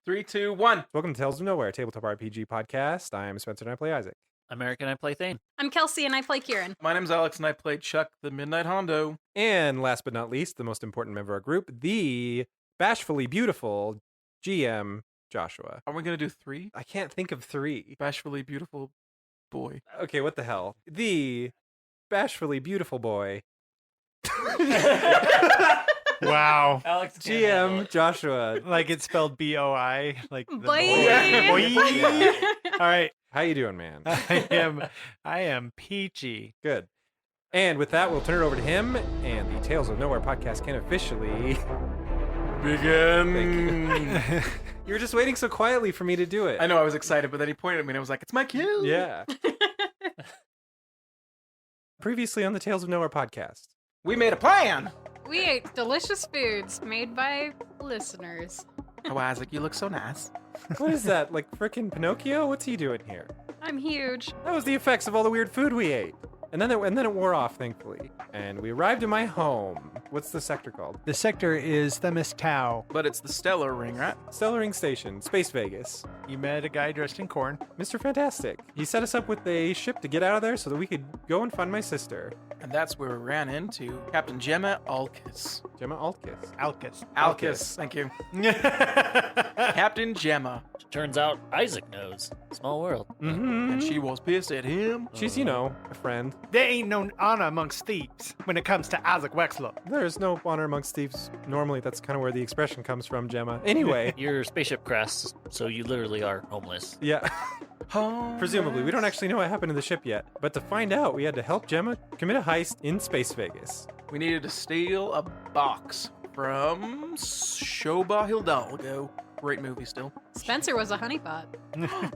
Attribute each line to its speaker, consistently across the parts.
Speaker 1: 3, 2, 1.
Speaker 2: Welcome to Tales of Nowhere, tabletop RPG podcast. I'm Spencer and I play Isaac.
Speaker 3: American, I play Thayne.
Speaker 4: I'm Kelsey and I play Kieran.
Speaker 1: My name's Alex and I played Chuck, the Midnight Hondo.
Speaker 2: And last but not least, the most important member of our group, the bashfully beautiful GM, Joshua.
Speaker 1: Are we going to do 3?
Speaker 2: I can't think of 3.
Speaker 1: Bashfully beautiful boy.
Speaker 2: Okay, what the hell? The bashfully beautiful boy,
Speaker 5: Wow.
Speaker 3: Alex
Speaker 2: GM, Joshua.
Speaker 5: Like it's spelled B-O-I. Like the
Speaker 4: Boy.
Speaker 5: boy. All right.
Speaker 2: How you doing, man?
Speaker 5: I am peachy.
Speaker 2: Good. And with that, we'll turn it over to him, and the Tales of Nowhere podcast can officially
Speaker 1: Begin.
Speaker 2: You were just waiting so quietly for me to do it.
Speaker 1: I know, I was excited, but then he pointed at me and I was like, it's my cue.
Speaker 2: Yeah. Previously on the Tales of Nowhere podcast.
Speaker 1: We made a plan.
Speaker 4: We ate delicious foods made by listeners.
Speaker 1: Oh, Isaac, you look so nice.
Speaker 2: What is that? Like frickin' Pinocchio? What's he doing here?
Speaker 4: I'm huge.
Speaker 2: That was the effects of all the weird food we ate. And then it wore off, thankfully. And we arrived in my home. What's the sector called?
Speaker 5: The sector is Themis Tau.
Speaker 1: But it's the Stellar Ring, right?
Speaker 2: Stellar Ring Station, Space Vegas.
Speaker 5: You met a guy dressed in corn.
Speaker 2: Mr. Fantastic. He set us up with a ship to get out of there so that we could go and find my sister,
Speaker 1: And that's where we ran into Captain Gemma Alkis.
Speaker 2: Gemma Altkis.
Speaker 5: Alcus.
Speaker 1: Alkis, thank you. Captain Gemma.
Speaker 3: Turns out Isaac knows. Small world.
Speaker 2: Mm-hmm.
Speaker 1: And she was pissed at him.
Speaker 2: She's, a friend.
Speaker 5: There ain't no honor amongst thieves when it comes to Isaac Wexler.
Speaker 2: There is no honor amongst thieves. Normally, that's kind of where the expression comes from, Gemma. Anyway.
Speaker 3: Your spaceship crashed, so you literally are homeless.
Speaker 2: Yeah.
Speaker 1: Home.
Speaker 2: Presumably. We don't actually know what happened to the ship yet. But to find out, we had to help Gemma commit a heist in Space Vegas.
Speaker 1: We needed to steal a box from Shoba Hidalgo. Great movie still.
Speaker 4: Spencer was a honeypot.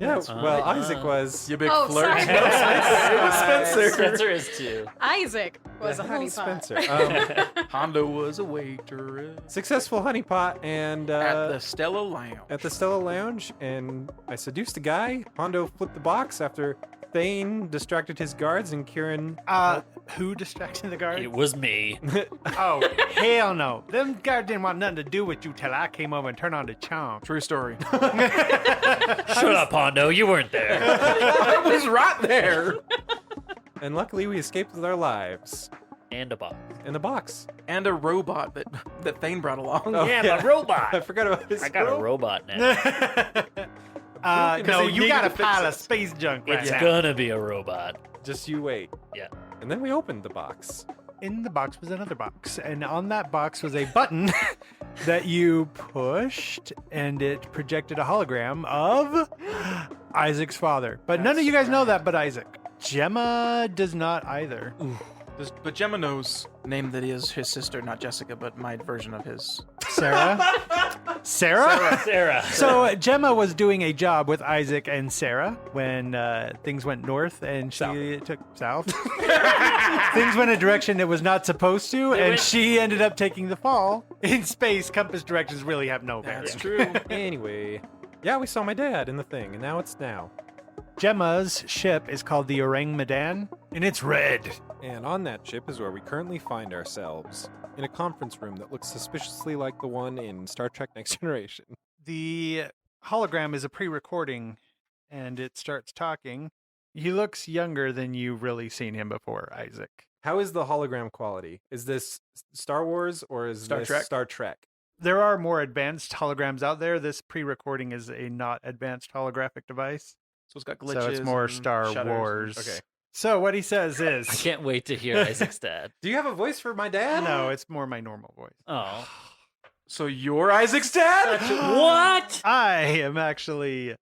Speaker 2: Yeah, well, Isaac was.
Speaker 1: You big
Speaker 4: Oh,
Speaker 1: flirt.
Speaker 4: sorry.
Speaker 1: It was Spencer.
Speaker 3: Spencer is too.
Speaker 4: Isaac was a
Speaker 2: The hell,
Speaker 4: honeypot.
Speaker 2: Spencer.
Speaker 1: Hondo was a waitress.
Speaker 2: Successful honeypot and
Speaker 1: At the Stella Lounge.
Speaker 2: at the Stella Lounge, and I seduced a guy. Hondo flipped the box after Thayne distracted his guards, and Kieran.
Speaker 5: Who distracted the guard?
Speaker 3: It was me.
Speaker 5: Oh, hell no. Them guards didn't want nothing to do with you till I came over and turned on the charm.
Speaker 1: True story.
Speaker 3: Shut up, Hondo. You weren't there.
Speaker 1: I was right there.
Speaker 2: And luckily, we escaped with our lives.
Speaker 3: And a box.
Speaker 2: In the box.
Speaker 1: And a robot that Thayne brought along.
Speaker 2: Oh,
Speaker 3: yeah,
Speaker 2: yeah.
Speaker 3: the robot.
Speaker 2: I forgot about his.
Speaker 3: I got a robot now.
Speaker 5: No,
Speaker 1: they
Speaker 5: you
Speaker 1: needed
Speaker 5: got a
Speaker 1: to fix
Speaker 5: pile
Speaker 1: it.
Speaker 5: of space junk right
Speaker 3: It's
Speaker 5: now.
Speaker 3: gonna be a robot.
Speaker 2: Just you wait.
Speaker 3: Yeah.
Speaker 2: And then we opened the box.
Speaker 5: In the box was another box, and on that box was a button that you pushed, and it projected a hologram of Isaac's father. But none of you guys know that but Isaac. Gemma does not either.
Speaker 1: But Gemma knows the name that is his sister, not Jessica, but my version of his.
Speaker 5: Sarah? Sarah?
Speaker 3: Sarah.
Speaker 5: So Gemma was doing a job with Isaac and Sarah when things went north and she took south. Things went a direction it was not supposed to, and
Speaker 3: went-
Speaker 5: she ended up taking the fall. In space, compass directions really have no bearing.
Speaker 1: That's true.
Speaker 2: Anyway. Yeah, we saw my dad in the thing, and now it's now.
Speaker 5: Gemma's ship is called the Ourang Medan, and it's red.
Speaker 2: And on that ship is where we currently find ourselves. In a conference room that looks suspiciously like the one in Star Trek Next Generation.
Speaker 5: The hologram is a pre-recording, and it starts talking. He looks younger than you've really seen him before, Isaac.
Speaker 2: How is the hologram quality? Is this Star Wars or is
Speaker 1: Star
Speaker 2: this
Speaker 1: Trek?
Speaker 2: Star Trek?
Speaker 5: There are more advanced holograms out there. This pre-recording is a not advanced holographic device.
Speaker 1: So it's got glitches.
Speaker 5: So it's more
Speaker 1: and
Speaker 5: Star
Speaker 1: shutters.
Speaker 5: Wars.
Speaker 2: Okay.
Speaker 5: So what he says is...
Speaker 3: I can't wait to hear Isaac's dad.
Speaker 2: Do you have a voice for my dad?
Speaker 5: No, it's more my normal voice.
Speaker 3: Oh.
Speaker 1: So you're Isaac's dad?
Speaker 3: What?
Speaker 5: I am actually...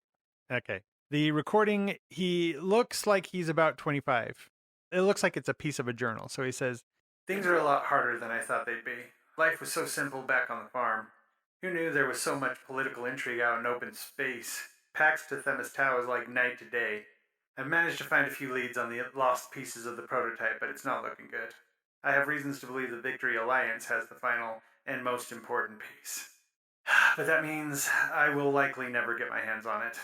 Speaker 5: Okay. The recording, he looks like he's about 25. It looks like it's a piece of a journal. So he says, "Things are a lot harder than I thought they'd be. Life was so simple back on the farm. Who knew there was so much political intrigue out in open space? Pax to Themis Tau is like night to day. I've managed to find a few leads on the lost pieces of the prototype, but it's not looking good. I have reasons to believe the Victory Alliance has the final and most important piece. But that means I will likely never get my hands on it.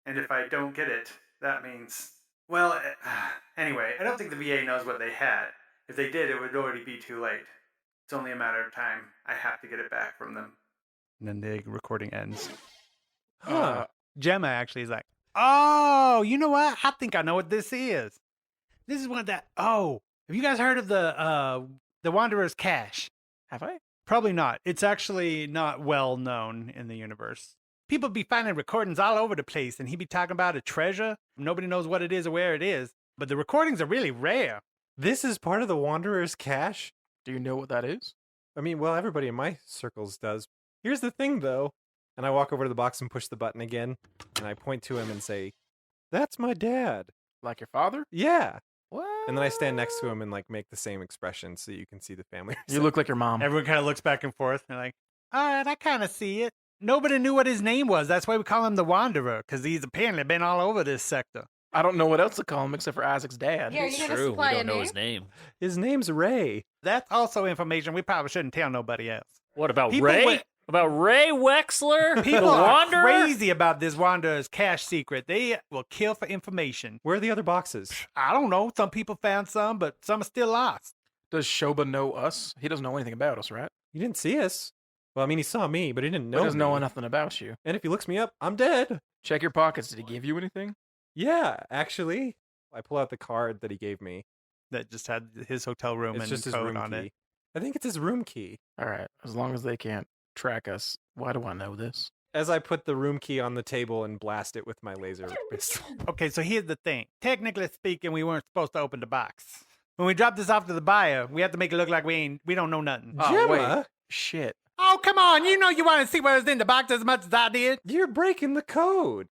Speaker 5: And if I don't get it, that means... Well, anyway, I don't think the VA knows what they had. If they did, it would already be too late. It's only a matter of time. I have to get it back from them." And then the recording ends.
Speaker 2: Huh.
Speaker 5: Gemma actually is like, oh, you know what? I think I know what this is. This is one that. Oh, have you guys heard of the Wanderer's Cache?
Speaker 1: Have I?
Speaker 5: Probably not. It's actually not well known in the universe. People be finding recordings all over the place, and he be talking about a treasure. Nobody knows what it is or where it is, but the recordings are really rare.
Speaker 2: This is part of the Wanderer's Cache?
Speaker 1: Do you know what that is?
Speaker 2: I mean, well, everybody in my circles does. Here's the thing, though. And I walk over to the box and push the button again, and I point to him and say, "That's my dad."
Speaker 1: Like your father?
Speaker 2: Yeah.
Speaker 1: What?
Speaker 2: And then I stand next to him and like make the same expression so you can see the family.
Speaker 1: You look like your mom.
Speaker 5: Everyone kind of looks back and forth, and they're like, all right, I kind of see it. Nobody knew what his name was. That's why we call him the Wanderer, because he's apparently been all over this sector.
Speaker 1: I don't know what else to call him except for Isaac's dad.
Speaker 4: Yeah,
Speaker 3: It's
Speaker 4: you gonna
Speaker 3: true. We
Speaker 4: supply a
Speaker 3: don't know
Speaker 4: name?
Speaker 3: his name.
Speaker 2: His name's Ray.
Speaker 5: That's also information we probably shouldn't tell nobody else.
Speaker 3: What about
Speaker 5: People
Speaker 3: Ray?
Speaker 5: went-
Speaker 3: About Ray Wexler?
Speaker 5: People
Speaker 3: the
Speaker 5: are
Speaker 3: Wanderer?
Speaker 5: crazy about this Wanderer's Cache secret. They will kill for information.
Speaker 2: Where are the other boxes?
Speaker 5: I don't know. Some people found some, but some are still lost.
Speaker 1: Does Shoba know us? He doesn't know anything about us, right?
Speaker 2: He didn't see us. Well, I mean, he saw me, but he didn't know
Speaker 1: He doesn't know
Speaker 2: me.
Speaker 1: nothing about you.
Speaker 2: And if he looks me up, I'm dead.
Speaker 1: Check your pockets. Did he give you anything?
Speaker 2: Yeah, actually. I pull out the card that he gave me.
Speaker 5: That just had his hotel room
Speaker 2: It's
Speaker 5: and
Speaker 2: just his
Speaker 5: code
Speaker 2: room
Speaker 5: on
Speaker 2: key.
Speaker 5: it.
Speaker 2: I think it's his room key.
Speaker 1: All right. As long as they can't track us, why do I know this?
Speaker 2: As I put the room key on the table and blast it with my laser pistol.
Speaker 5: Okay, so here's the thing. Technically speaking, we weren't supposed to open the box. When we drop this off to the buyer, we have to make it look like we don't know nothing.
Speaker 1: Oh,
Speaker 2: Gemma,
Speaker 1: wait. Shit.
Speaker 5: Oh, come on. You know you want to see what was in the box as much as I did.
Speaker 2: you're breaking the code.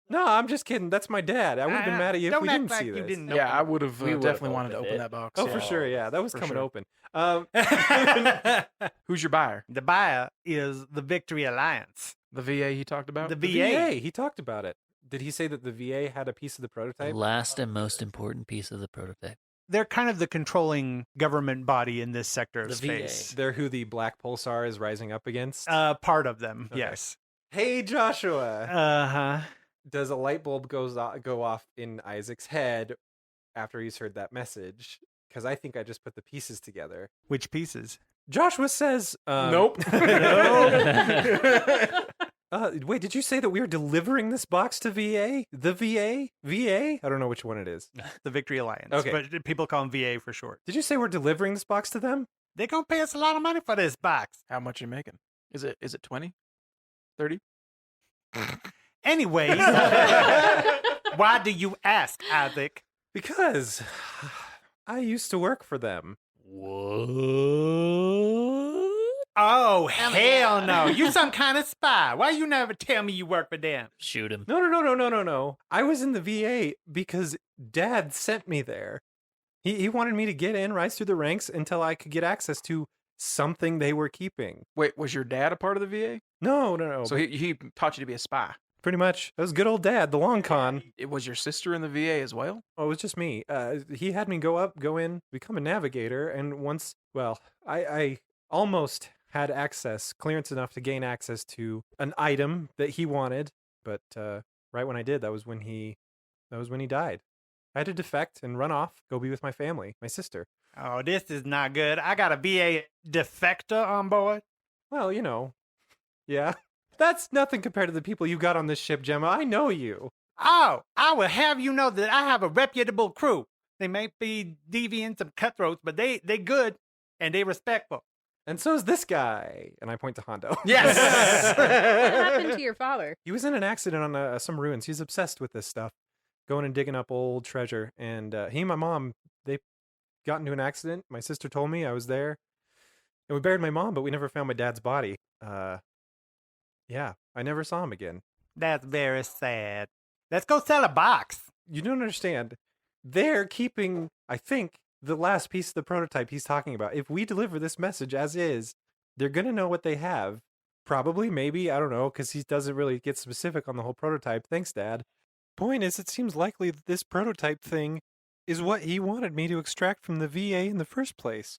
Speaker 2: No, I'm just kidding. That's my dad. I would have been mad at you if
Speaker 5: Don't
Speaker 2: we
Speaker 5: act
Speaker 2: didn't
Speaker 5: like
Speaker 2: see
Speaker 5: you
Speaker 2: this.
Speaker 5: didn't know.
Speaker 1: Yeah, I would have
Speaker 3: We would've
Speaker 1: definitely wanted to
Speaker 3: opened
Speaker 1: open
Speaker 3: it.
Speaker 1: that box.
Speaker 2: Oh,
Speaker 1: yeah.
Speaker 2: for sure. Yeah, that was
Speaker 1: For
Speaker 2: coming
Speaker 1: sure.
Speaker 2: open.
Speaker 1: Who's your buyer?
Speaker 5: The buyer is the Victory Alliance.
Speaker 1: The VA he talked about?
Speaker 5: The
Speaker 2: The
Speaker 5: VA.
Speaker 2: VA. He talked about it. Did he say that the VA had a piece of the
Speaker 3: The
Speaker 2: prototype?
Speaker 3: last and most important piece of the prototype.
Speaker 5: They're kind of the controlling government body in this sector of
Speaker 3: The
Speaker 5: space.
Speaker 2: They're who the black pulsar is rising up against.
Speaker 5: Part of them,
Speaker 2: Okay.
Speaker 5: yes.
Speaker 2: Hey, Joshua.
Speaker 5: Uh-huh.
Speaker 2: Does a light bulb go off in Isaac's head after he's heard that message? Because I think I just put the pieces together.
Speaker 5: Which pieces?
Speaker 2: Joshua says,
Speaker 1: Nope.
Speaker 2: wait, did you say that we were delivering this box to VA? The VA? VA? I don't know which one it is.
Speaker 5: The Victory Alliance.
Speaker 2: Okay.
Speaker 5: But people call them VA for short.
Speaker 2: Did you say we're delivering this box to them?
Speaker 5: They're going to pay us a lot of money for this box.
Speaker 1: How much you making? Is it 20? 30?
Speaker 5: Anyways, why do you ask, Isaac?
Speaker 2: Because I used to work for them.
Speaker 3: What?
Speaker 5: Oh, hell no. You some kind of spy. Why you never tell me you work for them?
Speaker 3: Shoot him.
Speaker 2: No. I was in the VA because Dad sent me there. He wanted me to get in, rise through the ranks until I could get access to something they were keeping.
Speaker 1: Wait, was your dad a part of the VA?
Speaker 2: No.
Speaker 1: So he taught you to be a spy.
Speaker 2: Pretty much. That was good old Dad, the long con.
Speaker 1: It was your sister in the VA as well?
Speaker 2: Oh, it was just me. He had me go in, become a navigator, and once, well, I almost had clearance enough to gain access to an item that he wanted, but right when I did, that was when he died. I had to defect and run off, go be with my family, my sister.
Speaker 5: Oh, this is not good. I got a VA defector on board.
Speaker 2: Well, yeah. That's nothing compared to the people you got on this ship, Gemma. I know you.
Speaker 5: Oh, I will have you know that I have a reputable crew. They may be deviants and cutthroats, but they good and they respectful.
Speaker 2: And so is this guy. And I point to Hondo.
Speaker 1: Yes!
Speaker 4: What happened to your father?
Speaker 2: He was in an accident on some ruins. He's obsessed with this stuff, going and digging up old treasure. And he and my mom, they got into an accident. My sister told me. I was there. And we buried my mom, but we never found my dad's body. Yeah, I never saw him again.
Speaker 5: That's very sad. Let's go sell a box.
Speaker 2: You don't understand. They're keeping, I think, the last piece of the prototype he's talking about. If we deliver this message as is, they're going to know what they have. Probably, maybe, I don't know, because he doesn't really get specific on the whole prototype. Thanks, Dad. Point is, it seems likely that this prototype thing is what he wanted me to extract from the VA in the first place.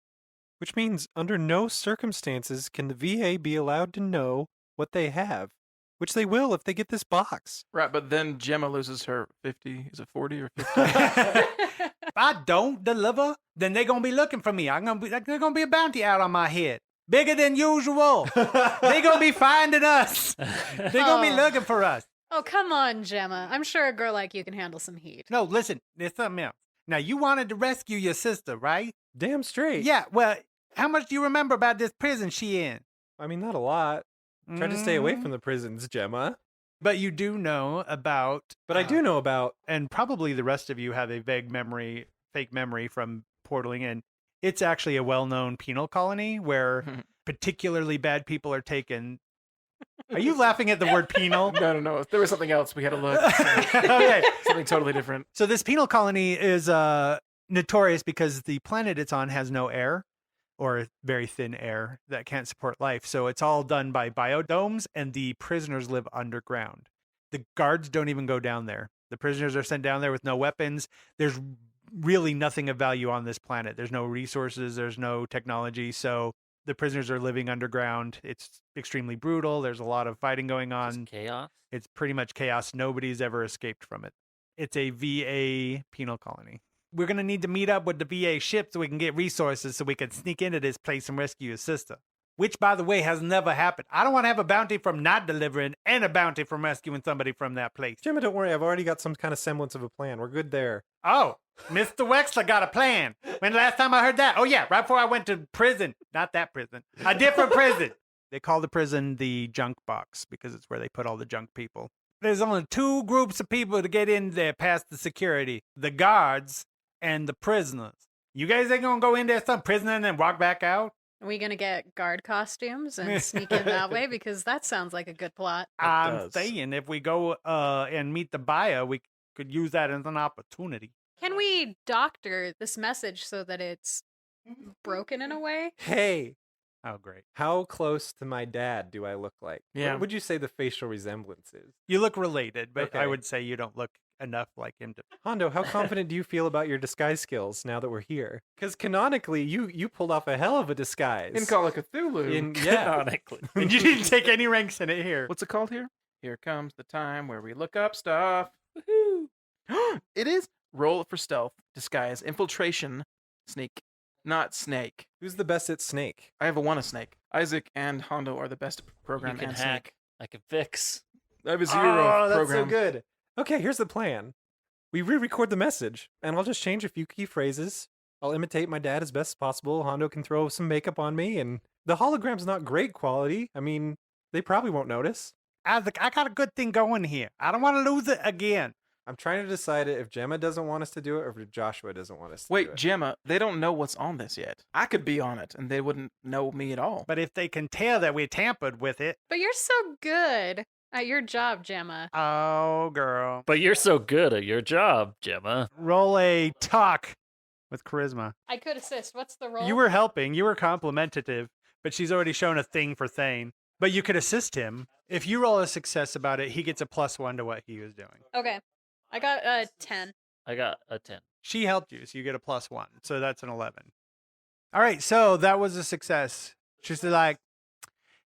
Speaker 2: Which means, under no circumstances can the VA be allowed to know what they have. Which they will if they get this box.
Speaker 1: Right, but then Gemma loses her 50. Is it 40 or 50?
Speaker 5: If I don't deliver, then they're gonna be looking for me. There's gonna be a bounty out on my head. Bigger than usual. They gonna be finding us. They gonna be looking for us.
Speaker 4: Oh, come on, Gemma. I'm sure a girl like you can handle some heat.
Speaker 5: No, listen, there's something else. Now, you wanted to rescue your sister, right?
Speaker 2: Damn straight.
Speaker 5: Yeah, well, how much do you remember about this prison she in?
Speaker 2: I mean, not a lot. Try to stay away from the prisons, Gemma.
Speaker 5: But you do know about...
Speaker 2: But I do know about...
Speaker 5: And probably the rest of you have a fake memory from portaling in. It's actually a well-known penal colony where particularly bad people are taken. Are you laughing at the word penal?
Speaker 1: No. If there was something else, we had to look.
Speaker 5: Okay.
Speaker 1: Something totally different.
Speaker 5: So this penal colony is notorious because the planet it's on has no air or very thin air that can't support life. So it's all done by biodomes and the prisoners live underground. The guards don't even go down there. The prisoners are sent down there with no weapons. There's really nothing of value on this planet. There's no resources. There's no technology. So the prisoners are living underground. It's extremely brutal. There's a lot of fighting going on.
Speaker 3: Just chaos.
Speaker 5: It's pretty much chaos. Nobody's ever escaped from it. It's a VA penal colony. We're going to need to meet up with the VA ship so we can get resources so we can sneak into this place and rescue your sister. Which, by the way, has never happened. I don't want to have a bounty from not delivering and a bounty from rescuing somebody from that place.
Speaker 2: Gemma, don't worry. I've already got some kind of semblance of a plan. We're good there.
Speaker 5: Oh, Mr. Wexler got a plan. When the last time I heard that? Oh, yeah, right before I went to prison. Not that prison. A different prison. They call the prison the junk box because it's where they put all the junk people. There's only two groups of people to get in there past the security. The guards and the prisoners. You guys ain't gonna go in there some prisoner and then walk back out?
Speaker 4: Are we going to get guard costumes and sneak in that way? Because that sounds like a good plot.
Speaker 5: I'm saying if we go and meet the buyer, we could use that as an opportunity.
Speaker 4: Can we doctor this message so that it's broken in a way?
Speaker 2: Hey,
Speaker 5: Oh, great.
Speaker 2: how close to my dad do I look like?
Speaker 1: Yeah.
Speaker 2: What would you say the facial resemblance is?
Speaker 5: You look related, but I
Speaker 2: Okay.
Speaker 5: would say you don't look enough like him to.
Speaker 2: Hondo, how confident do you feel about your disguise skills now that we're here? Because canonically, you pulled off a hell of a disguise.
Speaker 1: In Call of Cthulhu.
Speaker 2: Yeah.
Speaker 3: Canonically.
Speaker 5: And you didn't take any ranks in it here.
Speaker 1: What's it called here? Here comes the time where we look up stuff. Woohoo! It is roll for stealth, disguise, infiltration, sneak, not snake.
Speaker 2: Who's the best at snake?
Speaker 1: I have a one a snake. Isaac and Hondo are the best at program
Speaker 3: You can
Speaker 1: and
Speaker 3: hack.
Speaker 1: snake.
Speaker 3: I can fix.
Speaker 1: I have a zero
Speaker 2: Oh, that's
Speaker 1: program.
Speaker 2: so good. Okay, here's the plan. We re-record the message, and I'll just change a few key phrases. I'll imitate my dad as best as possible. Hondo can throw some makeup on me, and the hologram's not great quality. I mean, they probably won't notice.
Speaker 5: Isaac, I got a good thing going here. I don't want to lose it again.
Speaker 2: I'm trying to decide if Gemma doesn't want us to do it or if Joshua doesn't want us to do
Speaker 1: Wait,
Speaker 2: it.
Speaker 1: Gemma, they don't know what's on this yet. I could be on it, and they wouldn't know me at all.
Speaker 5: But if they can tell that we tampered with it,
Speaker 4: But you're so good at your job, Gemma.
Speaker 5: oh, girl.
Speaker 3: But you're so good at your job, Gemma.
Speaker 5: Roll a talk with charisma.
Speaker 4: I could assist. What's the role?
Speaker 5: You were helping. You were complimentative, but she's already shown a thing for Thayne. But you could assist him. If you roll a success about it, he gets a +1 to what he was doing.
Speaker 4: Okay. I got a 10.
Speaker 3: I got a 10.
Speaker 5: She helped you, so you get a +1. So that's an 11. All right, so that was a success. She's like,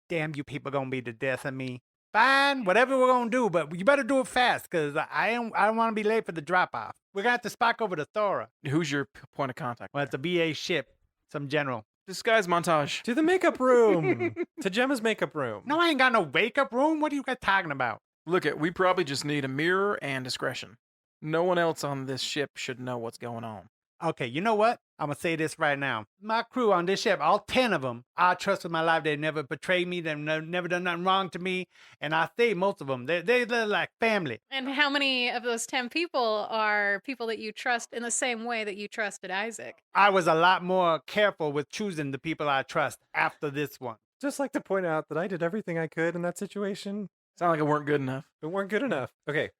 Speaker 5: damn, you people gonna be the death of me. Fine, whatever we're gonna do, but you better do it fast, because I don't want to be late for the drop-off. We're gonna have to spike over to Thora.
Speaker 1: Who's your point of contact?
Speaker 5: Well, it's a BA ship, some general.
Speaker 1: Disguise montage.
Speaker 2: To the makeup room! To Gemma's makeup room.
Speaker 5: No, I ain't got no wake-up room. What are you guys talking about?
Speaker 1: Look, we probably just need a mirror and discretion. No one else on this ship should know what's going on.
Speaker 5: Okay, you know what? I'm going to say this right now. My crew on this ship, all 10 of them, I trust with my life. They've never betrayed me. They've never done nothing wrong to me. And I say most of them, they're like family.
Speaker 4: And how many of those 10 people are people that you trust in the same way that you trusted Isaac?
Speaker 5: I was a lot more careful with choosing the people I trust after this one.
Speaker 2: Just like to point out that I did everything I could in that situation.
Speaker 1: Sound like it weren't good enough.
Speaker 2: It weren't good enough. Okay,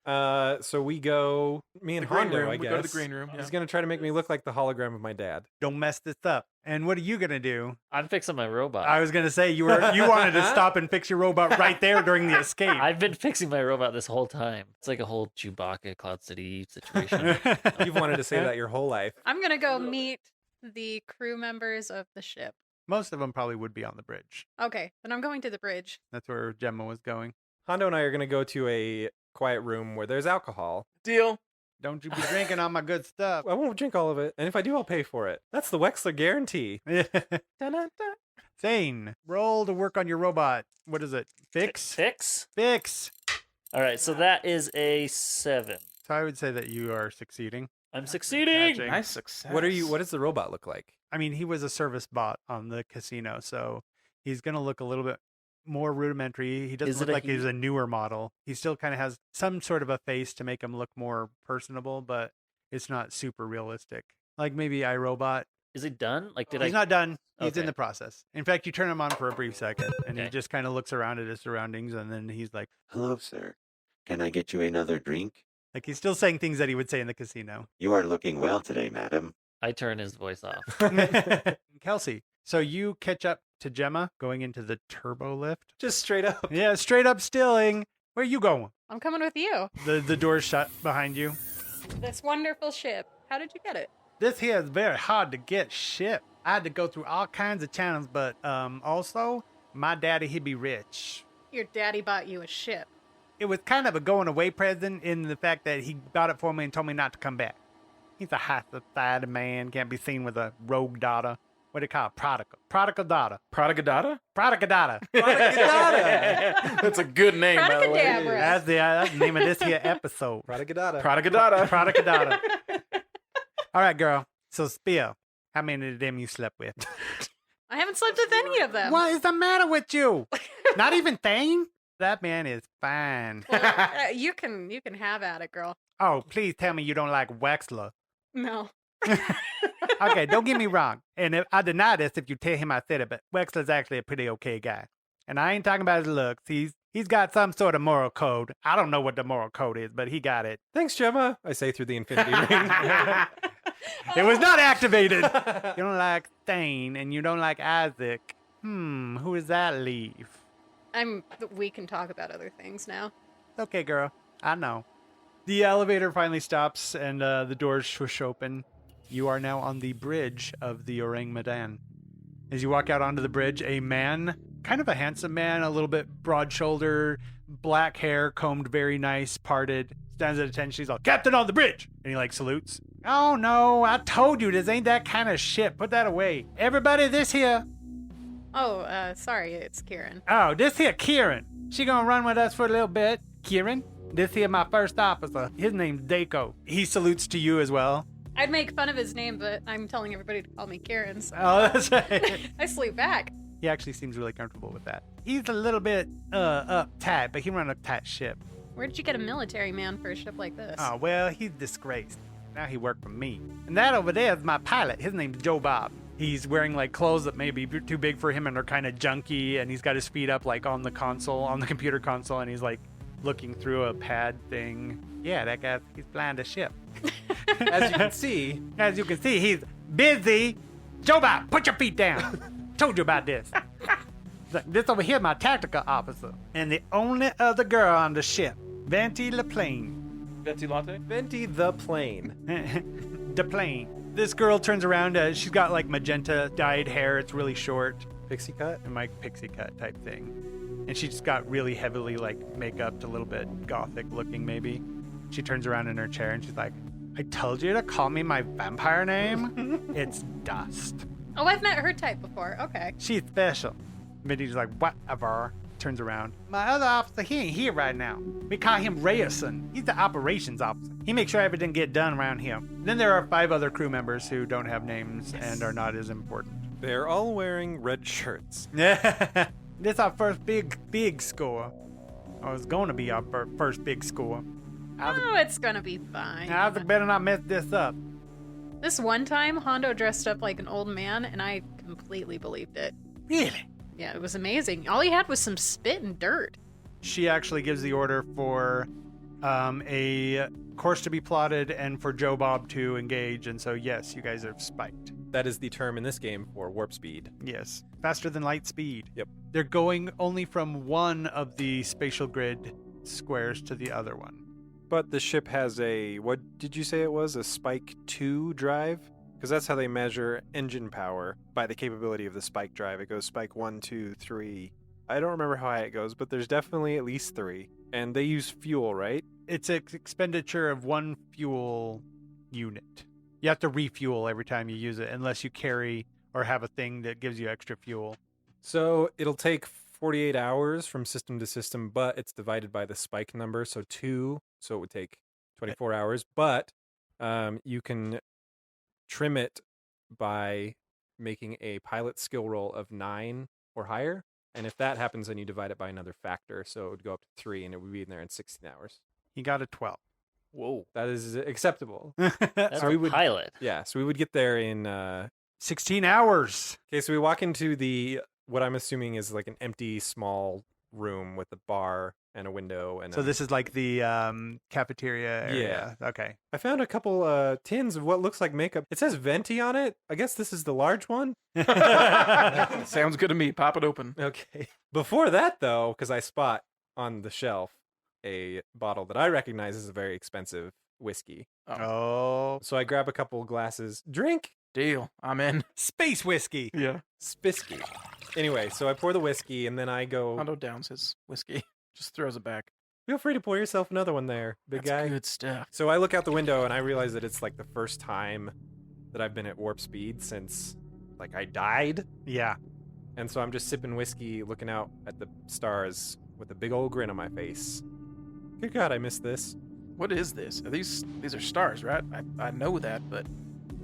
Speaker 2: so we go, me and
Speaker 1: The green
Speaker 2: Hondo,
Speaker 1: room.
Speaker 2: I
Speaker 1: We
Speaker 2: guess.
Speaker 1: go to the green room. Yeah.
Speaker 2: He's going to try to make me look like the hologram of my dad.
Speaker 5: Don't mess this up. And what are you going to do?
Speaker 3: I'm fixing my robot.
Speaker 5: I was going to say you wanted to stop and fix your robot right there during the escape.
Speaker 3: I've been fixing my robot this whole time. It's like a whole Chewbacca, Cloud City situation.
Speaker 2: You've wanted to say that your whole life.
Speaker 4: I'm going to go meet the crew members of the ship.
Speaker 5: Most of them probably would be on the bridge.
Speaker 4: Okay, then I'm going to the bridge.
Speaker 5: That's where Gemma was going.
Speaker 2: Hondo and I are going to go to a quiet room where there's alcohol.
Speaker 1: Deal.
Speaker 5: Don't you be drinking all my good stuff.
Speaker 2: I won't drink all of it, and if I do, I'll pay for it. That's the Wexler guarantee.
Speaker 1: Dun-dun-dun.
Speaker 5: Thayne, roll to work on your robot. What is it? Fix?
Speaker 3: Fix?
Speaker 5: Fix.
Speaker 3: All right, so that is a 7.
Speaker 5: So I would say that you are succeeding.
Speaker 3: I'm succeeding.
Speaker 5: Catching.
Speaker 1: Nice success.
Speaker 2: What does the robot look like?
Speaker 5: I mean, he was a service bot on the casino, so he's going to look a little bit more rudimentary. He
Speaker 3: Is
Speaker 5: doesn't
Speaker 3: it
Speaker 5: look
Speaker 3: a
Speaker 5: like he's
Speaker 3: he?
Speaker 5: a newer model. He still kind of has some sort of a face to make him look more personable, but it's not super realistic. Like maybe iRobot.
Speaker 3: Is it done? Like, did
Speaker 5: He's
Speaker 3: I?
Speaker 5: not done. He's in
Speaker 3: Okay.
Speaker 5: the process. In fact, you turn him on for a brief second, and he
Speaker 3: Okay.
Speaker 5: just kind of looks around at his surroundings, and then he's like,
Speaker 6: Hello, sir. Can I get you another drink?
Speaker 5: he's still saying things that he would say in the casino.
Speaker 6: You are looking well today, madam.
Speaker 3: I turn his voice off.
Speaker 5: Kelsey, so you catch up to Gemma going into the turbo lift.
Speaker 2: Just straight up.
Speaker 5: Yeah, straight up stealing. Where you going?
Speaker 4: I'm coming with you.
Speaker 5: The door's shut behind you.
Speaker 4: This wonderful ship. How did you get it?
Speaker 5: This here is very hard to get shipped. I had to go through all kinds of channels, but also my daddy, he'd be rich.
Speaker 4: Your daddy bought you a ship.
Speaker 5: It was kind of a going away present in the fact that he got it for me and told me not to come back. He's a high society man, can't be seen with a rogue daughter. What do you call it? Prodigal daughter.
Speaker 1: Prodigadata?
Speaker 5: Prodigal daughter.
Speaker 1: That's a good name, by the way.
Speaker 4: Prodigadabrus.
Speaker 5: That's the name of this here episode.
Speaker 2: Prodigadata.
Speaker 1: Prodigadata.
Speaker 5: Prodigal daughter. All right, girl. So spill. How many of them you slept with?
Speaker 4: I haven't slept with any of them.
Speaker 5: What is the matter with you? Not even Thayne? That man is fine.
Speaker 4: Well, you can have at it, girl.
Speaker 5: Oh, please tell me you don't like Wexler.
Speaker 4: No.
Speaker 5: Okay, don't get me wrong. And I deny this if you tell him I said it, but Wexler's actually a pretty okay guy. And I ain't talking about his looks. He's got some sort of moral code. I don't know what the moral code is, but he got it.
Speaker 2: Thanks, Gemma. I say through the infinity ring.
Speaker 5: It was not activated. You don't like Thayne and you don't like Isaac. Who does that leave?
Speaker 4: We can talk about other things now.
Speaker 5: Okay, girl. I know. The elevator finally stops and the doors swoosh open. You are now on the bridge of the Ourang Medan. As you walk out onto the bridge, a man, kind of a handsome man, a little bit broad-shouldered, black hair, combed very nice, parted, stands at attention. He's all, Captain on the bridge! And he, salutes. Oh, no, I told you this ain't that kind of ship. Put that away. Everybody, this here.
Speaker 4: Oh, sorry, it's Kieran.
Speaker 5: Oh, this here Kieran. She gonna run with us for a little bit. Kieran, this here my first officer. His name's Dako. He salutes to you as well.
Speaker 4: I'd make fun of his name, but I'm telling everybody to call me Kieran. So
Speaker 5: Oh, that's right.
Speaker 4: I sleep back.
Speaker 5: He actually seems really comfortable with that. He's a little bit uptight, but he run a tight ship.
Speaker 4: Where did you get a military man for a ship like this?
Speaker 5: Oh, well, he's disgraced. Now he worked for me. And that over there is my pilot. His name's Joe Bob. He's wearing clothes that may be too big for him and are kind of junky, and he's got his feet up on the console, on the computer console, and he's looking through a pad thing. Yeah, that guy, he's flying the ship.
Speaker 2: As you can see,
Speaker 5: He's busy. Joe Bob, put your feet down. Told you about this. This over here, my tactical officer. And the only other girl on the ship, Venti LaPlane.
Speaker 1: Venti Latte?
Speaker 2: Venti the plane.
Speaker 5: The plane. This girl turns around. She's got magenta dyed hair. It's really short.
Speaker 2: Pixie cut.
Speaker 5: And pixie cut type thing. And she's got really heavily makeup, a little bit gothic looking maybe. She turns around in her chair and she's like, I told you to call me my vampire name. It's Dust.
Speaker 4: Oh, I've met her type before. Okay.
Speaker 5: She's special. Mindy's like, whatever. Turns around. My other officer, he ain't here right now. We call him Rayerson. He's the operations officer. He makes sure everything get done around here. Then there are 5 other crew members who don't have names and are not as important.
Speaker 2: They're all wearing red shirts.
Speaker 5: This our first big score. Or it's going to be our first big score.
Speaker 4: Oh, it's gonna be fine.
Speaker 5: Isaac better not mess this up.
Speaker 4: This one time, Hondo dressed up like an old man, and I completely believed it.
Speaker 5: Really?
Speaker 4: Yeah, it was amazing. All he had was some spit and dirt.
Speaker 5: She actually gives the order for a course to be plotted and for Joe Bob to engage. And so, yes, you guys are spiked.
Speaker 2: That is the term in this game for warp speed.
Speaker 5: Yes. Faster than light speed.
Speaker 2: Yep.
Speaker 5: They're going only from one of the spatial grid squares to the other one.
Speaker 2: But the ship has what did you say it was? A Spike 2 drive? Because that's how they measure engine power, by the capability of the Spike drive. It goes Spike 1, 2, 3. I don't remember how high it goes, but there's definitely at least 3. And they use fuel, right?
Speaker 5: It's an expenditure of 1 fuel unit. You have to refuel every time you use it, unless you carry or have a thing that gives you extra fuel.
Speaker 2: So it'll take 48 hours from system to system, but it's divided by the spike number, so 2. So it would take 24 hours. But you can trim it by making a pilot skill roll of 9 or higher. And if that happens, then you divide it by another factor. So it would go up to 3, and it would be in there in 16 hours.
Speaker 5: He got a 12.
Speaker 3: Whoa.
Speaker 2: That is acceptable.
Speaker 3: That's
Speaker 2: So
Speaker 3: a
Speaker 2: we would-
Speaker 3: pilot.
Speaker 2: Yeah, so we would get there in
Speaker 5: 16 hours.
Speaker 2: okay, so we walk into the what I'm assuming is like an empty small room with a bar and a window and
Speaker 5: So this is like the cafeteria area. Okay.
Speaker 2: I found a couple tins of what looks like makeup. It says Venti on it. I guess this is the large one.
Speaker 1: Sounds good to me. Pop it open.
Speaker 2: Okay. Before that though, cuz I spot on the shelf a bottle that I recognize as a very expensive whiskey.
Speaker 5: Oh.
Speaker 2: So I grab a couple glasses. Drink
Speaker 1: Deal. I'm in.
Speaker 5: Space whiskey.
Speaker 1: Yeah.
Speaker 2: Spisky. Anyway, so I pour the whiskey and then I go,
Speaker 1: Hondo downs his whiskey. Just throws it back.
Speaker 2: feel free to pour yourself another one there, big
Speaker 1: That's
Speaker 2: guy.
Speaker 1: good stuff.
Speaker 2: So I look out the window and I realize that it's like the first time that I've been at warp speed since like I died.
Speaker 5: Yeah.
Speaker 2: And so I'm just sipping whiskey, looking out at the stars with a big old grin on my face. Good God, I missed this.
Speaker 1: What is this? These are stars, right? I know that, but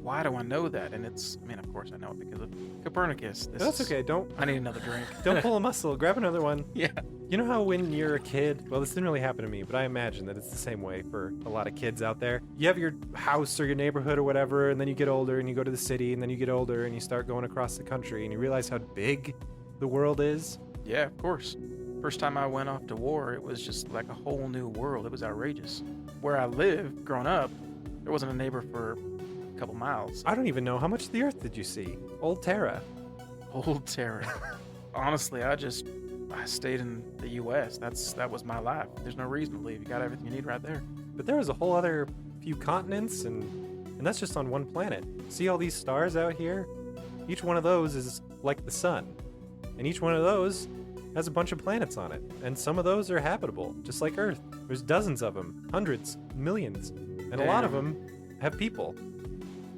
Speaker 1: why do I know that? And I mean, of course I know it because of Copernicus.
Speaker 2: That's okay. Don't
Speaker 1: I need another drink.
Speaker 2: pull a muscle. Grab another one.
Speaker 1: Yeah.
Speaker 2: You know how when you're a kid, well, this didn't really happen to me, but I imagine that it's the same way for a lot of kids out there. You have your house or your neighborhood or whatever, and then you get older and you go to the city, and then you get older and you start going across the country, and you realize how big the world is.
Speaker 1: Yeah, of course. First time I went off to war, it was just like a whole new world. It was outrageous. Where I lived, growing up, there wasn't a neighbor for a couple miles.
Speaker 2: I don't even know how much of the Earth did you see. Old Terra.
Speaker 1: Old Terra. Honestly, I stayed in the U.S. That was my life. There's no reason to leave. You got everything you need right there.
Speaker 2: But there was a whole other few continents, and that's just on one planet. See all these stars out here? Each one of those is like the sun. And each one of those has a bunch of planets on it. And some of those are habitable, just like Earth. There's dozens of them, hundreds, millions. And a lot of them have people.